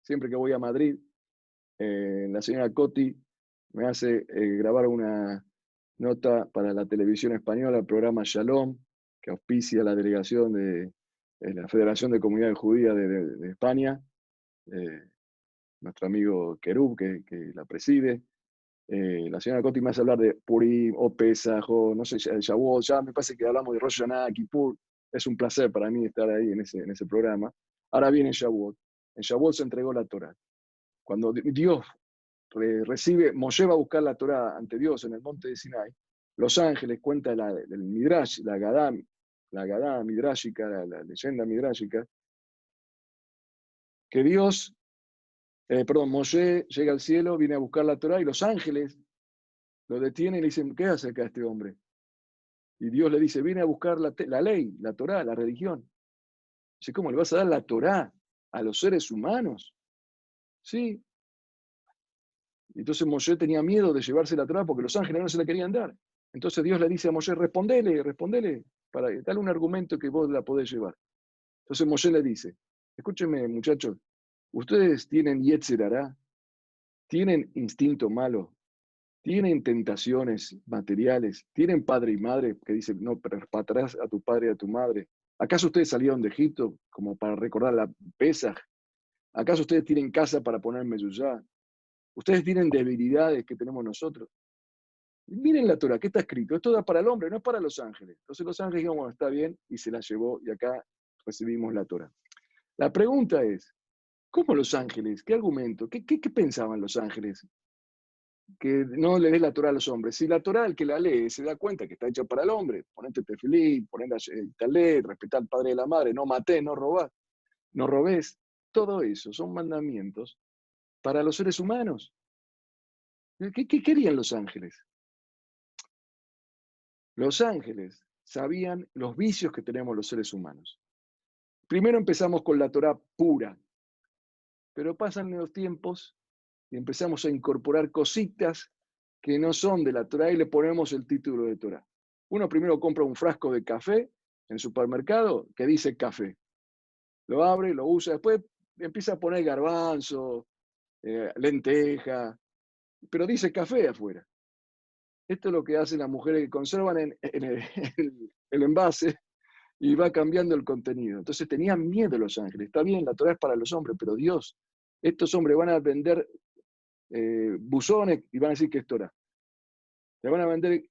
Siempre que voy a Madrid, la señora Coti me hace grabar una nota para la televisión española, el programa Shalom, que auspicia la delegación de la Federación de Comunidades Judías de España, nuestro amigo Kerub, que la preside. La señora Coti me hace hablar de Purim, o Pesaj, o no sé, Shavuot, ya me parece que hablamos de Rosh Hashanah, Kippur. Es un placer para mí estar ahí en ese programa. Ahora viene Shavuot. En Shavuot se entregó la Torá. Cuando Dios recibe, Moshe va a buscar la Torá ante Dios en el monte de Sinai, los ángeles, cuenta el Midrash, la Gadá midrashica, la leyenda midrashica, que Moshe llega al cielo, viene a buscar la Torá y los ángeles lo detienen y le dicen, ¿qué hace acá este hombre? Y Dios le dice, viene a buscar la ley, la Torá, la religión. Dice, ¿cómo le vas a dar la Torá a los seres humanos? Sí. Entonces Moshe tenía miedo de llevarse la Torá porque los ángeles no se la querían dar. Entonces Dios le dice a Moshe, respondele, para darle un argumento que vos la podés llevar. Entonces Moshe le dice, escúchenme muchachos, ustedes tienen Yetzer Hará, tienen instinto malo, tienen tentaciones materiales, tienen padre y madre que dicen, no respetarás a tu padre y a tu madre. ¿Acaso ustedes salieron de Egipto como para recordar la Pesaj? ¿Acaso ustedes tienen casa para poner mezuzá? Ustedes tienen debilidades que tenemos nosotros. Miren la Torah, ¿qué está escrito? Esto da para el hombre, no es para los ángeles. Entonces los ángeles dijeron, bueno, está bien, y se la llevó, y acá recibimos la Torah. La pregunta es, ¿cómo los ángeles? ¿Qué argumento? ¿Qué pensaban los ángeles? Que no le dé la Torah a los hombres. Si la Torah, el que la lee, se da cuenta que está hecha para el hombre, ponete tefilín, ponete talet, respetar al padre y la madre, no maté, no robás, no robés, todo eso son mandamientos para los seres humanos. ¿Qué querían los ángeles? Los ángeles sabían los vicios que tenemos los seres humanos. Primero empezamos con la Torá pura, pero pasan los tiempos y empezamos a incorporar cositas que no son de la Torá y le ponemos el título de Torá. Uno primero compra un frasco de café en el supermercado que dice café. Lo abre, lo usa, después empieza a poner garbanzo, lenteja, pero dice café afuera. Esto es lo que hacen las mujeres que conservan en el envase y va cambiando el contenido. Entonces tenían miedo los ángeles. Está bien, la Torá es para los hombres, pero Dios, estos hombres van a vender buzones y van a decir que es Torá. Le van a vender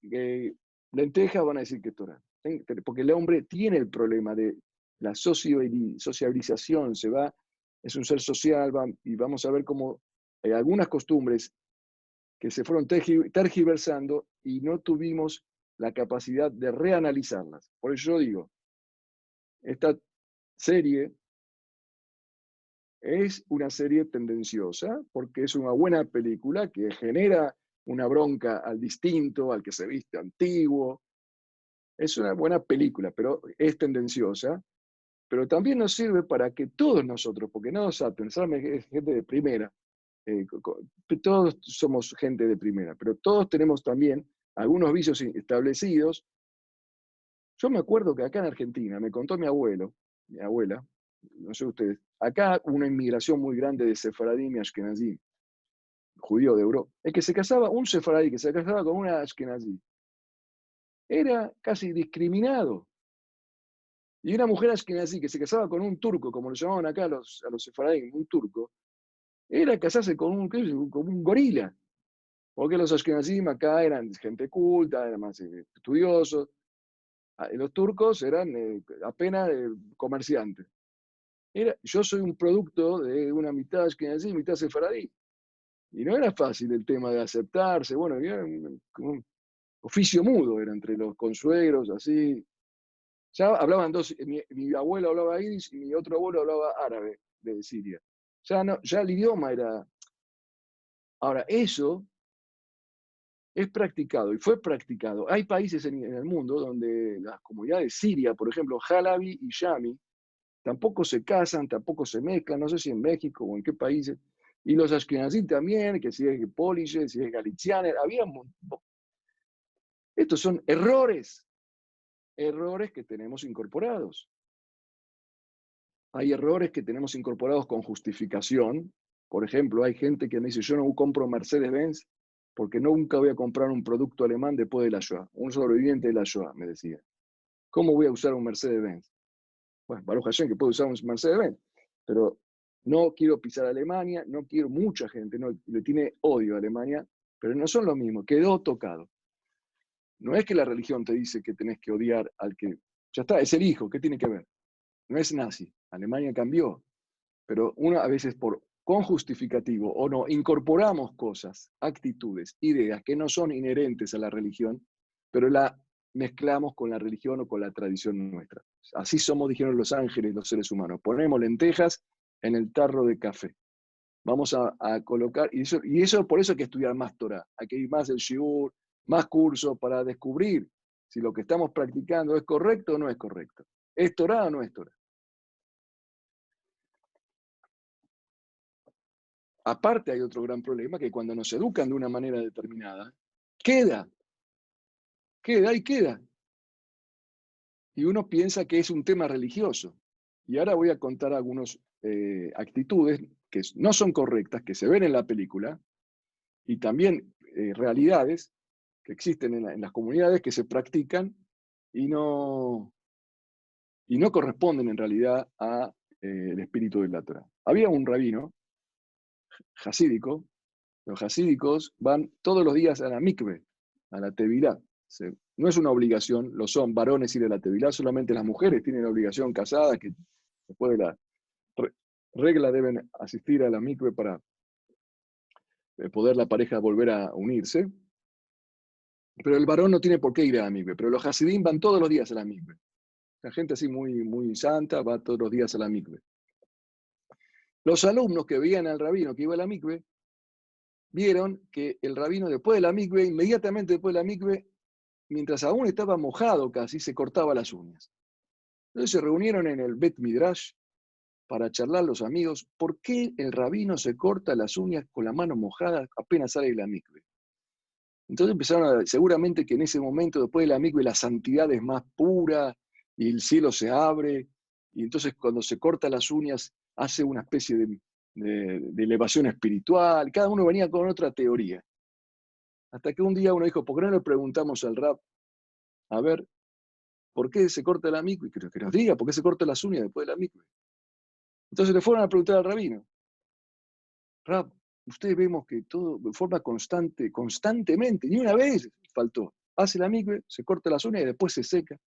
lentejas, van a decir que es Torá. Porque el hombre tiene el problema de la sociabilización, es un ser social, y vamos a ver cómo hay algunas costumbres que se fueron tergiversando y no tuvimos la capacidad de reanalizarlas. Por eso yo digo, esta serie es una serie tendenciosa porque es una buena película que genera una bronca al distinto, al que se viste antiguo. Es una buena película, pero es tendenciosa. Pero también nos sirve para que todos nosotros, porque no Saten, es gente de primera, todos somos gente de primera, pero todos tenemos también algunos vicios establecidos. Yo me acuerdo que acá en Argentina, me contó mi abuela, no sé ustedes, acá hubo una inmigración muy grande de sefaradim y ashkenazim, judío de Europa. El que se casaba, un sefaradí que se casaba con una ashkenazí, era casi discriminado. Y una mujer ashkenazí que se casaba con un turco, como lo llamaban acá a los sefaradim, un turco, era casarse con un gorila. Porque los ashkenazim acá eran gente culta, eran más estudiosos. Los turcos eran apenas comerciantes. Yo soy un producto de una mitad ashkenazí, mitad sefaradí. Y no era fácil el tema de aceptarse. Bueno, era un oficio mudo, era entre los consuegros, así. Ya hablaban dos, mi abuelo hablaba yiddish y mi otro abuelo hablaba árabe de Siria. Ya el idioma era... Ahora, eso es practicado y fue practicado. Hay países en el mundo donde las comunidades sirias, por ejemplo, Halabi y Yami, tampoco se casan, tampoco se mezclan, no sé si en México o en qué países. Y los ashkenazí también, que si es Polish, si es Galicianer, estos son errores que tenemos incorporados. hay errores que tenemos incorporados con justificación. Por ejemplo, hay gente que me dice, yo no compro Mercedes-Benz porque nunca voy a comprar un producto alemán después de la Shoah. Un sobreviviente de la Shoah, me decía. ¿Cómo voy a usar un Mercedes-Benz? Bueno, Baruch Hashem que puede usar un Mercedes-Benz, pero no quiero pisar a Alemania, no quiero, mucha gente no, le tiene odio a Alemania, pero no son lo mismo, quedó tocado. No es que la religión te dice que tenés que odiar al que, ya está, es el hijo, ¿qué tiene que ver? No es nazi, Alemania cambió, pero uno a veces con justificativo o no, incorporamos cosas, actitudes, ideas que no son inherentes a la religión, pero la mezclamos con la religión o con la tradición nuestra. Así somos, dijeron los ángeles, los seres humanos. Ponemos lentejas en el tarro de café. Vamos a colocar, y eso por eso hay que estudiar más Torah, hay que ir más el shiur, más cursos para descubrir si lo que estamos practicando es correcto o no es correcto. ¿Es Torah o no es Torah? Aparte hay otro gran problema, que cuando nos educan de una manera determinada, queda. Y uno piensa que es un tema religioso. Y ahora voy a contar algunas actitudes que no son correctas, que se ven en la película, y también realidades que existen en las comunidades que se practican y no corresponden en realidad al espíritu de la Torah. Había un rabino jasídico. Los jasídicos van todos los días a la mikve, a la tevilá. No es una obligación, lo son varones ir a la tevilá, solamente las mujeres tienen la obligación casadas que después de la regla deben asistir a la mikve para poder la pareja volver a unirse. Pero el varón no tiene por qué ir a la mikve, pero los hasidim van todos los días a la mikve. La gente así muy, muy santa va todos los días a la mikve. Los alumnos que veían al rabino que iba a la mikve, vieron que el rabino después de la mikve, inmediatamente después de la mikve, mientras aún estaba mojado casi, se cortaba las uñas. Entonces se reunieron en el Bet Midrash para charlar los amigos, ¿por qué el rabino se corta las uñas con la mano mojada apenas sale de la mikve? Entonces empezaron seguramente que en ese momento, después de la mikve, la santidad es más pura y el cielo se abre, y entonces cuando se corta las uñas hace una especie de elevación espiritual. Cada uno venía con otra teoría. Hasta que un día uno dijo, ¿por qué no le preguntamos al Rab, a ver, ¿por qué se corta la mikve? Que nos diga, ¿por qué se corta las uñas después de la mikve? Entonces le fueron a preguntar al rabino, Rab, ustedes vemos que todo de forma constantemente, ni una vez faltó. Hace la mikve, se corta las uñas y después se seca.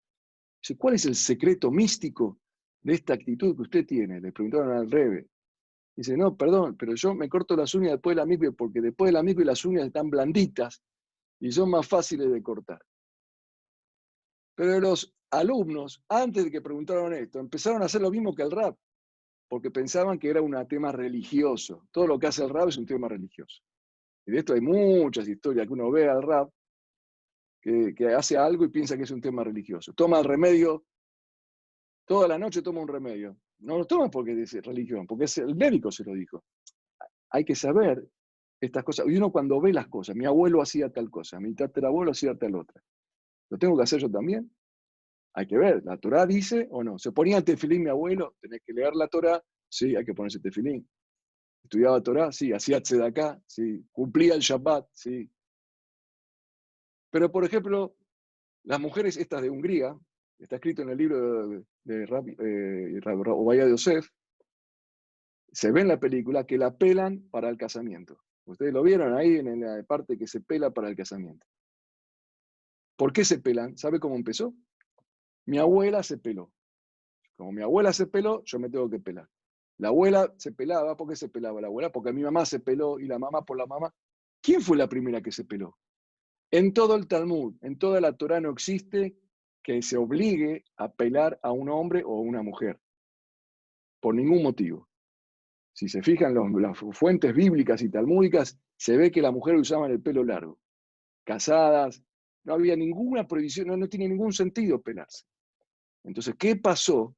Dice, ¿cuál es el secreto místico de esta actitud que usted tiene? Le preguntaron al Rebe. Dice, no, perdón, pero yo me corto las uñas después de la mikve porque después de la mikve las uñas están blanditas y son más fáciles de cortar. Pero los alumnos, antes de que preguntaron esto, empezaron a hacer lo mismo que el Rab, porque pensaban que era un tema religioso. Todo lo que hace el Rab es un tema religioso. Y de esto hay muchas historias que uno ve al Rab que hace algo y piensa que es un tema religioso. Toma el remedio, toda la noche toma un remedio. No lo toma porque dice religión, porque el médico se lo dijo. Hay que saber estas cosas. Y uno cuando ve las cosas, mi abuelo hacía tal cosa, mi tatarabuelo hacía tal otra. ¿Lo tengo que hacer yo también? Hay que ver, ¿la Torá dice o no? ¿Se ponía tefilín mi abuelo? ¿Tenés que leer la Torá? Sí, hay que ponerse tefilín. ¿Estudiaba Torá? Sí. ¿Hacía tzedaká? Sí. ¿Cumplía el Shabbat? Sí. Pero, por ejemplo, las mujeres estas de Hungría, está escrito en el libro de Rabbi Obaya de Yosef, se ve en la película que la pelan para el casamiento. Ustedes lo vieron ahí en la parte que se pela para el casamiento. ¿Por qué se pelan? ¿Sabe cómo empezó? Mi abuela se peló. Como mi abuela se peló, yo me tengo que pelar. La abuela se pelaba. ¿Por qué se pelaba la abuela? Porque mi mamá se peló y la mamá por la mamá. ¿Quién fue la primera que se peló? En todo el Talmud, en toda la Torá no existe que se obligue a pelar a un hombre o a una mujer. Por ningún motivo. Si se fijan las fuentes bíblicas y talmúdicas, se ve que las mujeres usaban el pelo largo. Casadas, no había ninguna prohibición, no tiene ningún sentido pelarse. Entonces, ¿qué pasó?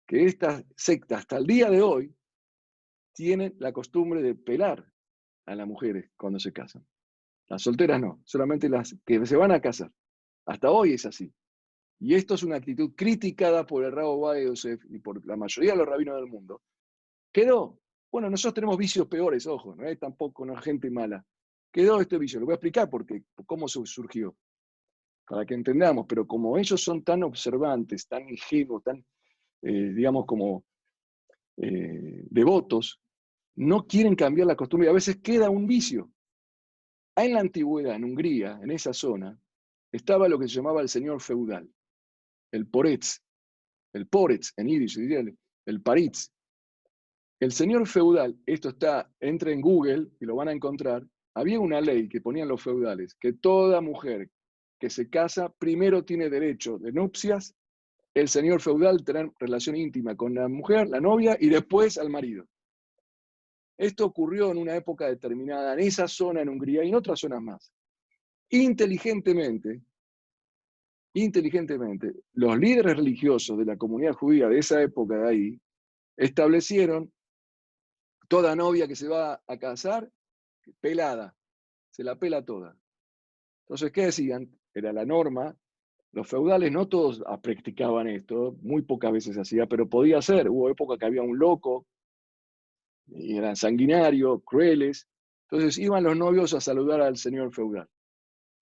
Que esta secta hasta el día de hoy tienen la costumbre de pelar a las mujeres cuando se casan. Las solteras no, solamente las que se van a casar. Hasta hoy es así. y esto es una actitud criticada por el Rab Ovadia Yosef y por la mayoría de los rabinos del mundo, quedó. Bueno, nosotros tenemos vicios peores, ojo, no es tampoco no es gente mala. Quedó este vicio, lo voy a explicar cómo surgió, para que entendamos, pero como ellos son tan observantes, tan ingenuos, tan, digamos, como devotos, no quieren cambiar la costumbre y a veces queda un vicio. En la antigüedad, en Hungría, en esa zona, estaba lo que se llamaba el señor feudal, el poretz, en yiddish, diría el paritz. El señor feudal, entra en Google y lo van a encontrar, había una ley que ponían los feudales, que toda mujer que se casa primero tiene derecho de nupcias, el señor feudal tener relación íntima con la mujer, la novia, y después al marido. Esto ocurrió en una época determinada, en esa zona en Hungría y en otras zonas más. Inteligentemente, los líderes religiosos de la comunidad judía de esa época de ahí establecieron toda novia que se va a casar, pelada, se la pela toda. Entonces, ¿qué decían? Era la norma. Los feudales no todos practicaban esto, muy pocas veces se hacía, pero podía ser. Hubo época que había un loco, y eran sanguinarios, crueles. Entonces iban los novios a saludar al señor feudal.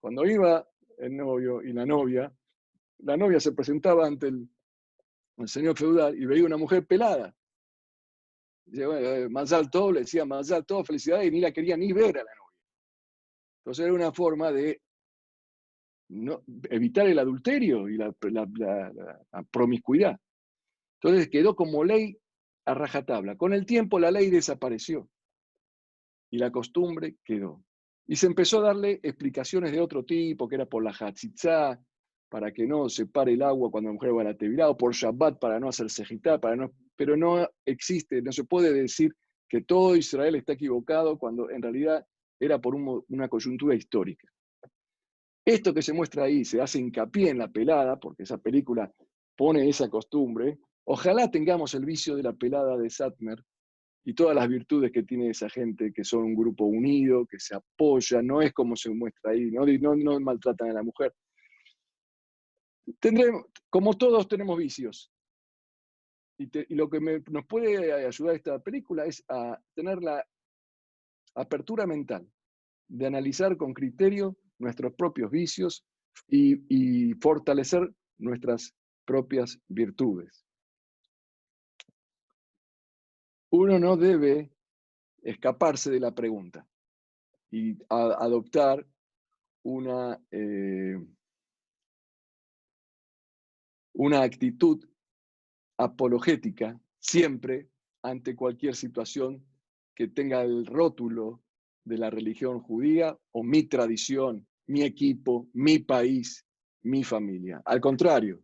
Cuando iba el novio y la novia se presentaba ante el señor feudal y veía una mujer pelada. Dice, bueno, Mazal Tov, le decía Mazal Tov, felicidades, y ni la quería ni ver a la novia. Entonces era una forma de evitar el adulterio y la promiscuidad. Entonces quedó como ley a rajatabla. Con el tiempo la ley desapareció y la costumbre quedó. Y se empezó a darle explicaciones de otro tipo, que era por la hatzitzá, para que no se pare el agua cuando la mujer va a la tevilá, o por Shabbat para no hacer sejitá, pero no existe, no se puede decir que todo Israel está equivocado cuando en realidad era por una coyuntura histórica. Esto que se muestra ahí, se hace hincapié en la pelada, porque esa película pone esa costumbre. Ojalá tengamos el vicio de la pelada de Satmer y todas las virtudes que tiene esa gente, que son un grupo unido, que se apoya, no es como se muestra ahí, no maltratan a la mujer. Como todos tenemos vicios, y lo que nos puede ayudar esta película es a tener la apertura mental de analizar con criterio nuestros propios vicios y fortalecer nuestras propias virtudes. Uno no debe escaparse de la pregunta y adoptar una actitud apologética siempre ante cualquier situación que tenga el rótulo de la religión judía o mi tradición, mi equipo, mi país, mi familia. Al contrario,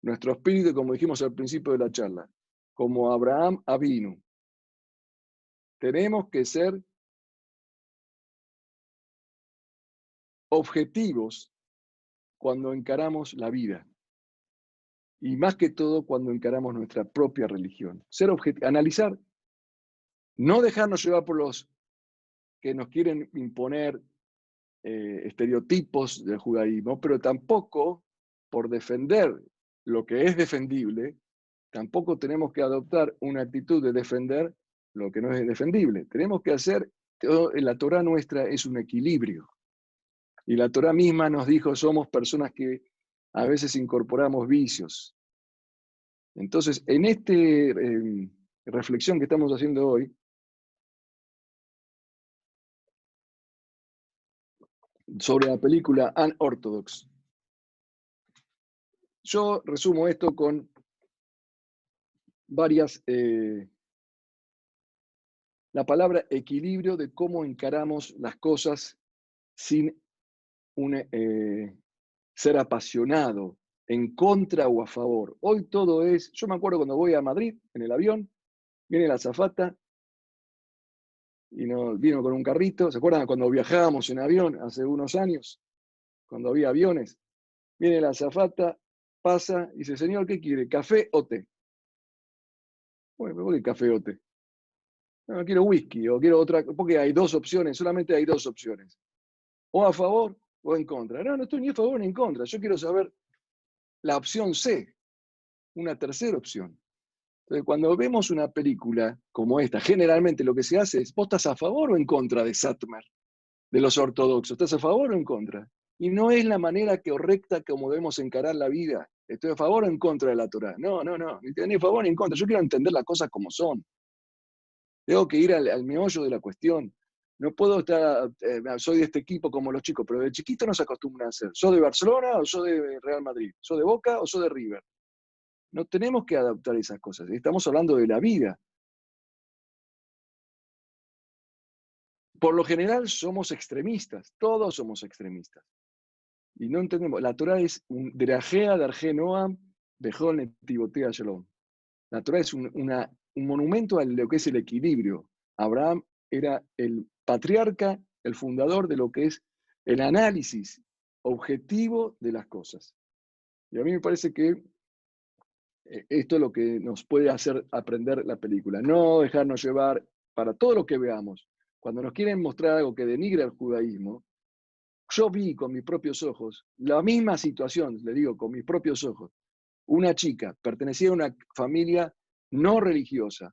nuestro espíritu, como dijimos al principio de la charla, como Abraham Avinu, tenemos que ser objetivos cuando encaramos la vida. Y más que todo cuando encaramos nuestra propia religión. Analizar, no dejarnos llevar por los que nos quieren imponer estereotipos del judaísmo, pero tampoco por defender lo que es defendible, tampoco tenemos que adoptar una actitud de defender lo que no es defendible. Tenemos que la Torá nuestra es un equilibrio. Y la Torá misma nos dijo, somos personas que a veces incorporamos vicios. Entonces, en esta reflexión que estamos haciendo hoy, sobre la película Unorthodox, yo resumo esto con varias, la palabra equilibrio de cómo encaramos las cosas sin ser apasionado, en contra o a favor. Hoy todo es, yo me acuerdo cuando voy a Madrid en el avión, viene la azafata y vino con un carrito. ¿Se acuerdan cuando viajábamos en avión hace unos años? Cuando había aviones. Viene la azafata, pasa y dice, señor, ¿qué quiere? ¿Café o té? Bueno, ¿por qué café o té? No, quiero whisky o quiero otra, porque hay dos opciones, solamente hay dos opciones. O a favor o en contra. No estoy ni a favor ni en contra. Yo quiero saber la opción C, una tercera opción. Entonces, cuando vemos una película como esta, generalmente lo que se hace es, ¿vos estás a favor o en contra de Satmar, de los ortodoxos? ¿Estás a favor o en contra? Y no es la manera correcta como debemos encarar la vida. ¿Estoy a favor o en contra de la Torá? No, ni a favor ni en contra. Yo quiero entender las cosas como son. Tengo que ir al meollo de la cuestión. No puedo estar, soy de este equipo como los chicos, pero de chiquito no se acostumbran a hacer. ¿Sos de Barcelona o sos de Real Madrid? ¿Sos de Boca o sos de River? No tenemos que adaptar esas cosas. Estamos hablando de la vida. Por lo general somos extremistas. Todos somos extremistas. Y no entendemos. La Torah es un Derajea Darje Noam Bejol Netivotea Shalom. La Torah es un monumento a lo que es el equilibrio. Abraham era el patriarca, el fundador de lo que es el análisis objetivo de las cosas. Y a mí me parece que esto es lo que nos puede hacer aprender la película. No dejarnos llevar para todo lo que veamos. Cuando nos quieren mostrar algo que denigra el judaísmo, yo vi con mis propios ojos la misma situación, le digo, con mis propios ojos. Una chica pertenecía a una familia no religiosa,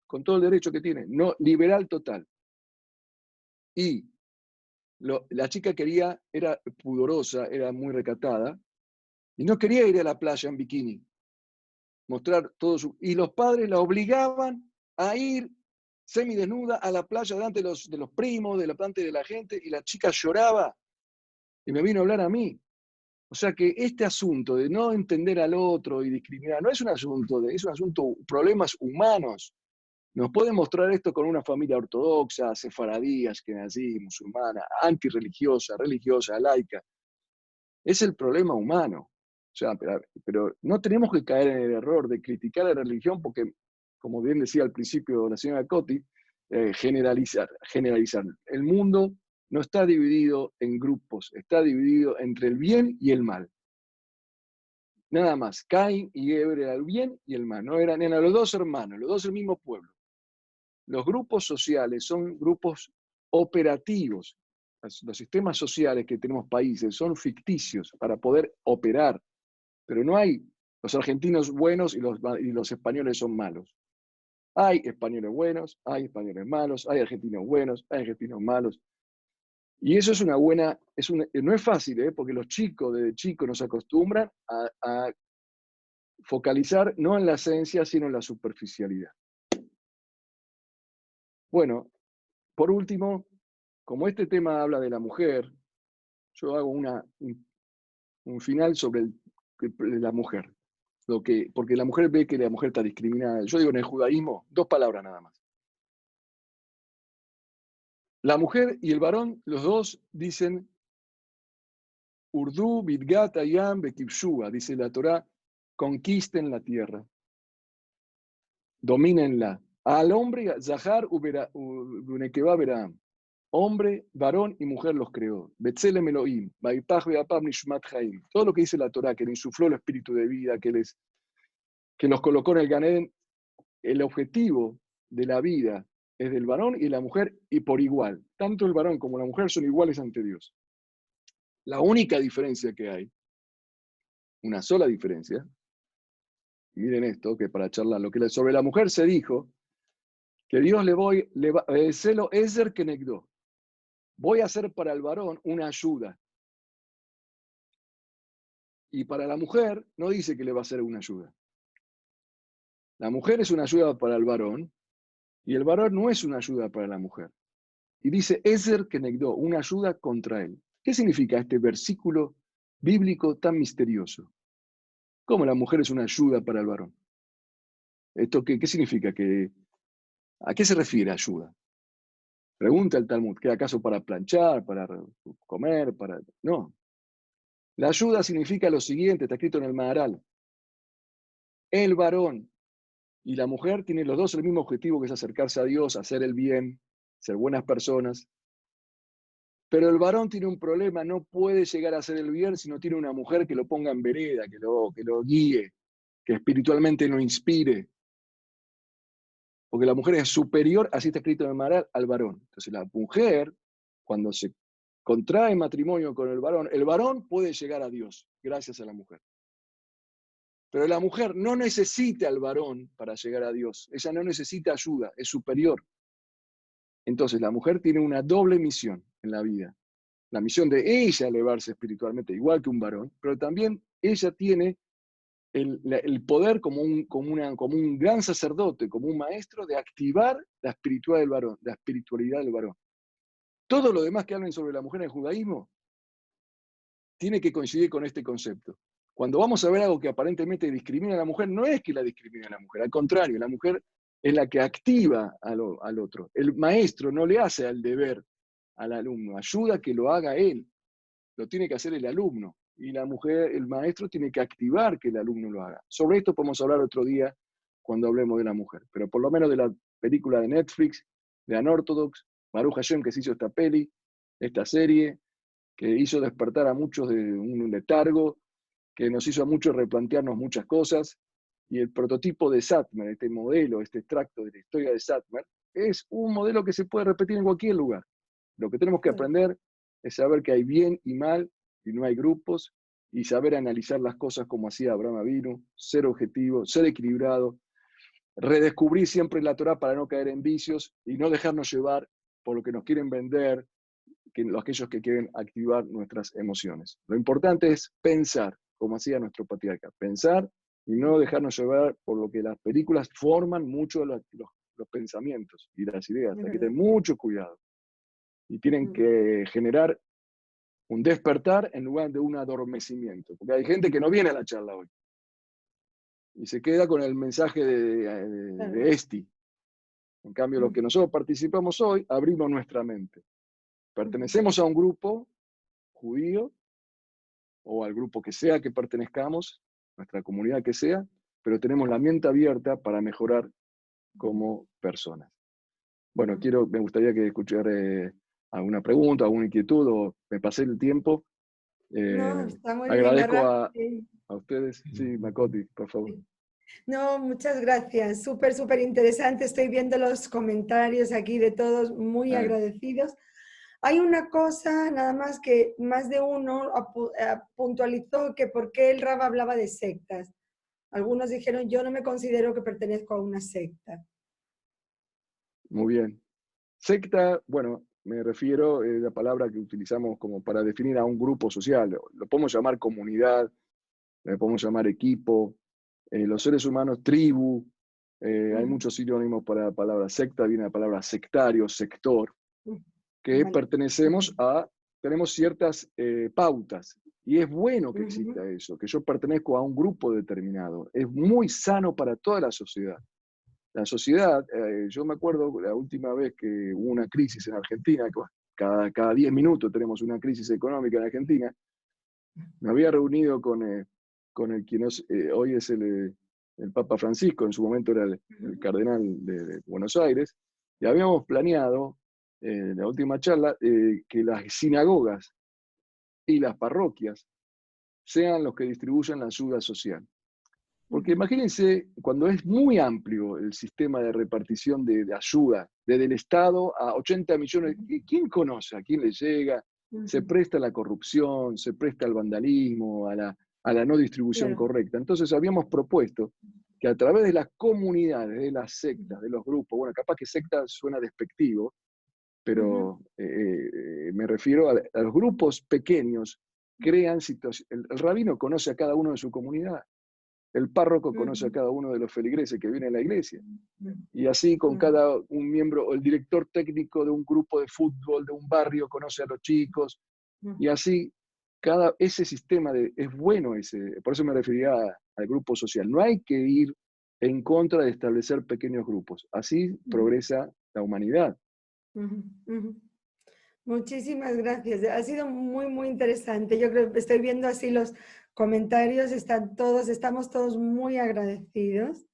con todo el derecho que tiene, no, liberal total. Y la chica era pudorosa, era muy recatada, y no quería ir a la playa en bikini, mostrar todo su... Y los padres la obligaban a ir semidesnuda a la playa delante de los primos, delante de la gente, y la chica lloraba, y me vino a hablar a mí. O sea que este asunto de no entender al otro y discriminar, no es un asunto es un asunto, problemas humanos. Nos pueden mostrar esto con una familia ortodoxa, sefaradí, ashkenazí, musulmana, antirreligiosa, religiosa, laica. Es el problema humano. O sea, pero no tenemos que caer en el error de criticar a la religión porque, como bien decía al principio la señora Cotti, generalizar. El mundo no está dividido en grupos, está dividido entre el bien y el mal. Nada más. Caín y Heber era el bien y el mal. No eran los dos hermanos, los dos del mismo pueblo. Los grupos sociales son grupos operativos. Los sistemas sociales que tenemos países son ficticios para poder operar, pero no hay los argentinos buenos y los españoles son malos. Hay españoles buenos, hay españoles malos, hay argentinos buenos, hay argentinos malos. Y eso es no es fácil, porque los chicos desde chicos nos acostumbran a focalizar no en la esencia, sino en la superficialidad. Bueno, por último, como este tema habla de la mujer, yo hago un final sobre la mujer. Porque la mujer ve que la mujer está discriminada. Yo digo en el judaísmo, 2 palabras nada más. La mujer y el varón, los dos dicen Urdu, Bidgat, Ayam, Bekibshua, dice la Torá, conquisten la tierra, domínenla. Al hombre, Zahar, Unekeba, Beraam. Hombre, varón y mujer los creó. Betzelem Elohim, Baipach, Beapam, Nishmat Chaim. Todo lo que dice la Torá, que le insufló el espíritu de vida, que los colocó en el Ganeden, el objetivo de la vida es del varón y la mujer y por igual. Tanto el varón como la mujer son iguales ante Dios. La única diferencia que hay, una sola diferencia, y miren esto, que para charlar, lo que sobre la mujer se dijo, que Dios celo Ezer Kenegdo. Voy a hacer para el varón una ayuda. Y para la mujer no dice que le va a hacer una ayuda. La mujer es una ayuda para el varón y el varón no es una ayuda para la mujer. Y dice Ezer Kenegdo, una ayuda contra él. ¿Qué significa este versículo bíblico tan misterioso? ¿Cómo la mujer es una ayuda para el varón? ¿Esto qué significa? ¿A qué se refiere ayuda? Pregunta el Talmud, ¿qué acaso para planchar, para comer, para...? No. La ayuda significa lo siguiente, está escrito en el Maharal. El varón y la mujer tienen los dos el mismo objetivo, que es acercarse a Dios, hacer el bien, ser buenas personas. Pero el varón tiene un problema, no puede llegar a hacer el bien si no tiene una mujer que lo ponga en vereda, que lo guíe, que espiritualmente lo inspire. Porque la mujer es superior, así está escrito en el Maharal, al varón. Entonces la mujer, cuando se contrae matrimonio con el varón puede llegar a Dios gracias a la mujer. Pero la mujer no necesita al varón para llegar a Dios. Ella no necesita ayuda, es superior. Entonces la mujer tiene una doble misión en la vida. La misión de ella elevarse espiritualmente, igual que un varón, pero también ella tiene el poder como un gran sacerdote, como un maestro, de activar la espiritualidad del varón, la espiritualidad del varón. Todo lo demás que hablen sobre la mujer en el judaísmo tiene que coincidir con este concepto. Cuando vamos a ver algo que aparentemente discrimina a la mujer, no es que la discrimine a la mujer, al contrario, la mujer es la que activa al otro. El maestro no le hace al deber al alumno, ayuda a que lo haga él, lo tiene que hacer el alumno. Y la mujer, el maestro, tiene que activar que el alumno lo haga. Sobre esto podemos hablar otro día cuando hablemos de la mujer, pero por lo menos de la película de Netflix, de Unorthodox, Baruch Hashem, que se hizo esta peli, esta serie, que hizo despertar a muchos de un letargo, que nos hizo a muchos replantearnos muchas cosas, y el prototipo de Satmar, este modelo, este extracto de la historia de Satmar, es un modelo que se puede repetir en cualquier lugar. Lo que tenemos que aprender es saber que hay bien y mal, y no hay grupos, y saber analizar las cosas como hacía Abraham Avinu, ser objetivo, ser equilibrado, redescubrir siempre la Torá para no caer en vicios y no dejarnos llevar por lo que nos quieren vender, aquellos que quieren activar nuestras emociones. Lo importante es pensar, como hacía nuestro patriarca, pensar y no dejarnos llevar por lo que las películas forman mucho los pensamientos y las ideas. Hay que tener mucho cuidado. Y tienen que generar un despertar en lugar de un adormecimiento. Porque hay gente que no viene a la charla hoy y se queda con el mensaje de Esti. En cambio, los que nosotros participamos hoy, abrimos nuestra mente. Pertenecemos a un grupo judío o al grupo que sea que pertenezcamos, nuestra comunidad que sea, pero tenemos la mente abierta para mejorar como personas. Bueno, me gustaría que escuchara alguna pregunta, alguna inquietud, o me pasé el tiempo. No, está muy bien, Agradezco Arra. a ustedes. Sí, Makoti, por favor. No, muchas gracias. Súper, súper interesante. Estoy viendo los comentarios aquí de todos, muy agradecidos. Hay una cosa, nada más que más de uno puntualizó que por qué el Rab hablaba de sectas. Algunos dijeron, yo no me considero que pertenezco a una secta. Muy bien. Secta, bueno, me refiero a la palabra que utilizamos como para definir a un grupo social. Lo podemos llamar comunidad, lo podemos llamar equipo, los seres humanos, tribu. Hay muchos sinónimos para la palabra secta, viene la palabra sectario, sector, que pertenecemos tenemos ciertas pautas. Y es bueno que exista eso, que yo pertenezco a un grupo determinado. Es muy sano para toda la sociedad. La sociedad, yo me acuerdo la última vez que hubo una crisis en Argentina, cada 10 minutos tenemos una crisis económica en Argentina, me había reunido con el quien hoy es el Papa Francisco, en su momento era el cardenal de Buenos Aires, y habíamos planeado, en la última charla, que las sinagogas y las parroquias sean los que distribuyan la ayuda social. Porque imagínense, cuando es muy amplio el sistema de repartición de ayuda, desde el Estado a 80 millones, ¿quién conoce? ¿A quién le llega? Se presta a la corrupción, se presta al vandalismo, a la no distribución correcta. Entonces habíamos propuesto que a través de las comunidades, de las sectas, de los grupos, bueno, capaz que secta suena despectivo, pero me refiero a los grupos pequeños, crean situaciones. El rabino conoce a cada uno de su comunidad. El párroco conoce a cada uno de los feligreses que vienen a la iglesia. Y así con cada un miembro, o el director técnico de un grupo de fútbol, de un barrio, conoce a los chicos. Y así, ese sistema es bueno, por eso me refería al grupo social. No hay que ir en contra de establecer pequeños grupos. Así progresa la humanidad. Muchísimas gracias. Ha sido muy, muy interesante. Yo creo que estoy viendo así los comentarios, estamos todos muy agradecidos.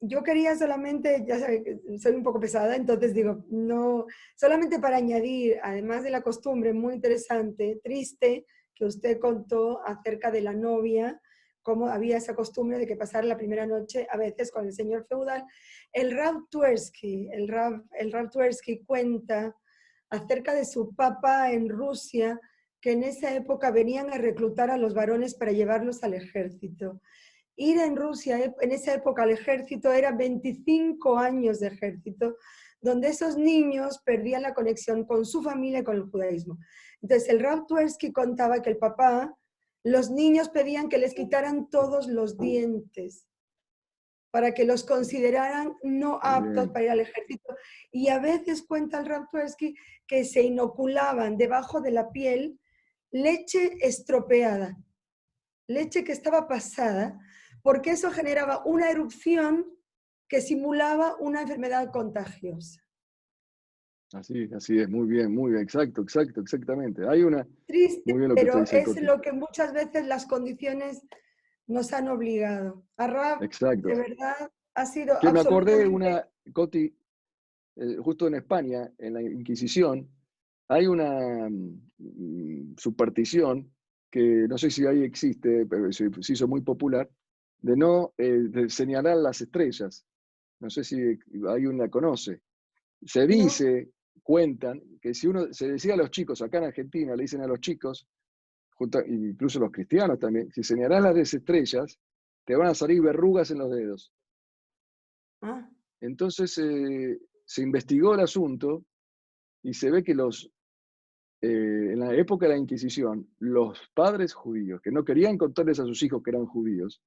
Yo quería solamente, ya sabes, soy un poco pesada, entonces digo, no, solamente para añadir, además de la costumbre muy interesante, triste, que usted contó acerca de la novia, cómo había esa costumbre de que pasar la primera noche a veces con el señor feudal. El Rav Twersky, el Rav Twersky cuenta acerca de su papa en Rusia, que en esa época venían a reclutar a los varones para llevarlos al ejército. Ir en Rusia, en esa época al ejército, era 25 años de ejército, donde esos niños perdían la conexión con su familia y con el judaísmo. Entonces el Rav Twersky contaba que el papá, los niños pedían que les quitaran todos los dientes para que los consideraran no aptos para ir al ejército. Y a veces cuenta el Rav Twersky que se inoculaban debajo de la piel leche estropeada, leche que estaba pasada, porque eso generaba una erupción que simulaba una enfermedad contagiosa. Así es, muy bien, exactamente. Hay una... Triste, muy bien lo que pero dice es Coti. lo que muchas veces las condiciones nos han obligado. A Rav, Exacto. de verdad, ha sido Que me acordé absolutamente... Coti, justo en España, en la Inquisición, hay una subpartición que no sé si ahí existe, pero se hizo muy popular, de señalar las estrellas. No sé si hay una la conoce. Se dice, cuentan, que si uno se decía a los chicos, acá en Argentina le dicen a los chicos, incluso los cristianos también, si señalás las estrellas, te van a salir verrugas en los dedos. Ah. Entonces se investigó el asunto y se ve que en la época de la Inquisición, los padres judíos que no querían contarles a sus hijos que eran judíos,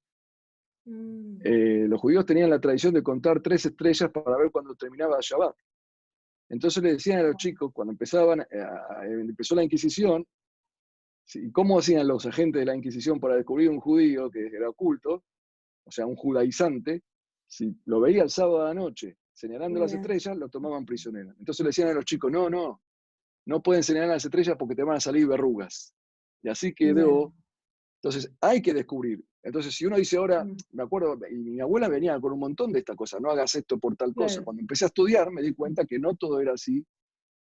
los judíos tenían la tradición de contar 3 estrellas para ver cuándo terminaba Shabbat. Entonces le decían a los chicos, cuando empezó la Inquisición, ¿cómo hacían los agentes de la Inquisición para descubrir un judío que era oculto, o sea, un judaizante? Si lo veía el sábado a la noche señalando las estrellas, lo tomaban prisionero. Entonces le decían a los chicos, no pueden señalar las estrellas porque te van a salir verrugas. Y así quedó. Entonces hay que descubrir. Entonces si uno dice ahora, me acuerdo, y mi abuela venía con un montón de estas cosas, no hagas esto por tal cosa. Cuando empecé a estudiar me di cuenta que no todo era así,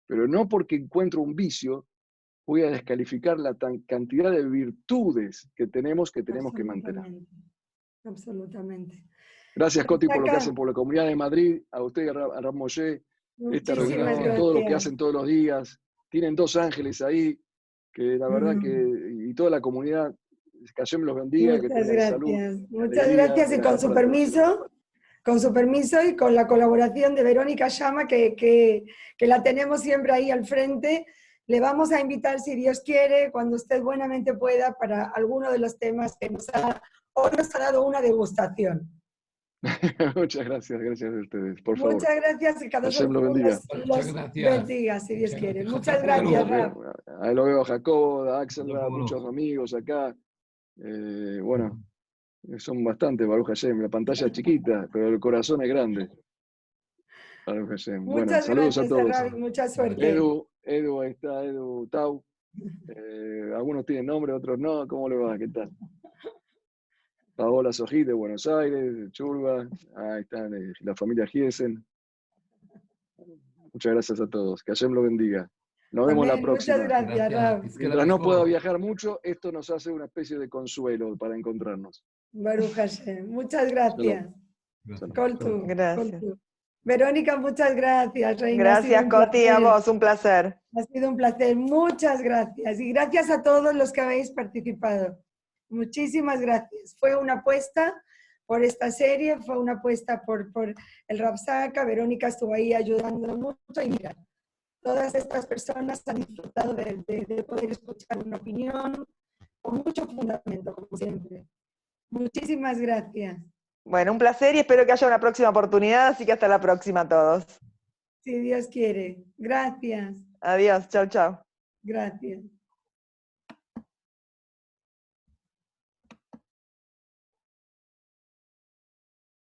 pero no porque encuentro un vicio voy a descalificar la cantidad de virtudes que tenemos que mantener. Absolutamente. Gracias, Coti, por lo que hacen por la Comunidad de Madrid, a usted, a Rav Moshe, esta reunión, todo lo que hacen todos los días. Tienen 2 ángeles ahí, que la verdad y toda la comunidad, que Hashem los bendiga, que tengan salud. Muchas gracias, y con su permiso y con la colaboración de Verónica Llama, que la tenemos siempre ahí al frente, le vamos a invitar, si Dios quiere, cuando usted buenamente pueda, para alguno de los temas que hoy nos ha dado una degustación. Muchas gracias a ustedes, por favor. Muchas gracias y cada uno los bendiga, si Dios quiere. Muchas gracias, Rav. Ahí lo veo a Jacobo, a Axel, a muchos amigos acá. Bueno, son bastantes, Baruch Hashem. La pantalla es chiquita, pero el corazón es grande. Baruch Hashem. Bueno, saludos a todos. Rav, mucha suerte. Edu, ahí está, Edu Tau. Algunos tienen nombre, otros no. ¿Cómo le va? ¿Qué tal? Paola Sojit de Buenos Aires, de Churba, ahí están la familia Giesen. Muchas gracias a todos, que Hashem lo bendiga. Nos vemos la próxima. Muchas gracias, Rav. Mientras no pueda viajar mucho, esto nos hace una especie de consuelo para encontrarnos. Baruch Hashem, muchas gracias. Gracias. Verónica, muchas gracias, reina. Gracias, Coti, a vos, un placer. Ha sido un placer, muchas gracias. Y gracias a todos los que habéis participado. Muchísimas gracias. Fue una apuesta por esta serie, fue una apuesta por el Rav Zaka. Verónica estuvo ahí ayudando mucho y mira, todas estas personas han disfrutado de poder escuchar una opinión con mucho fundamento, como siempre. Muchísimas gracias. Bueno, un placer y espero que haya una próxima oportunidad, así que hasta la próxima a todos. Si Dios quiere. Gracias. Adiós, chau, chau. Gracias.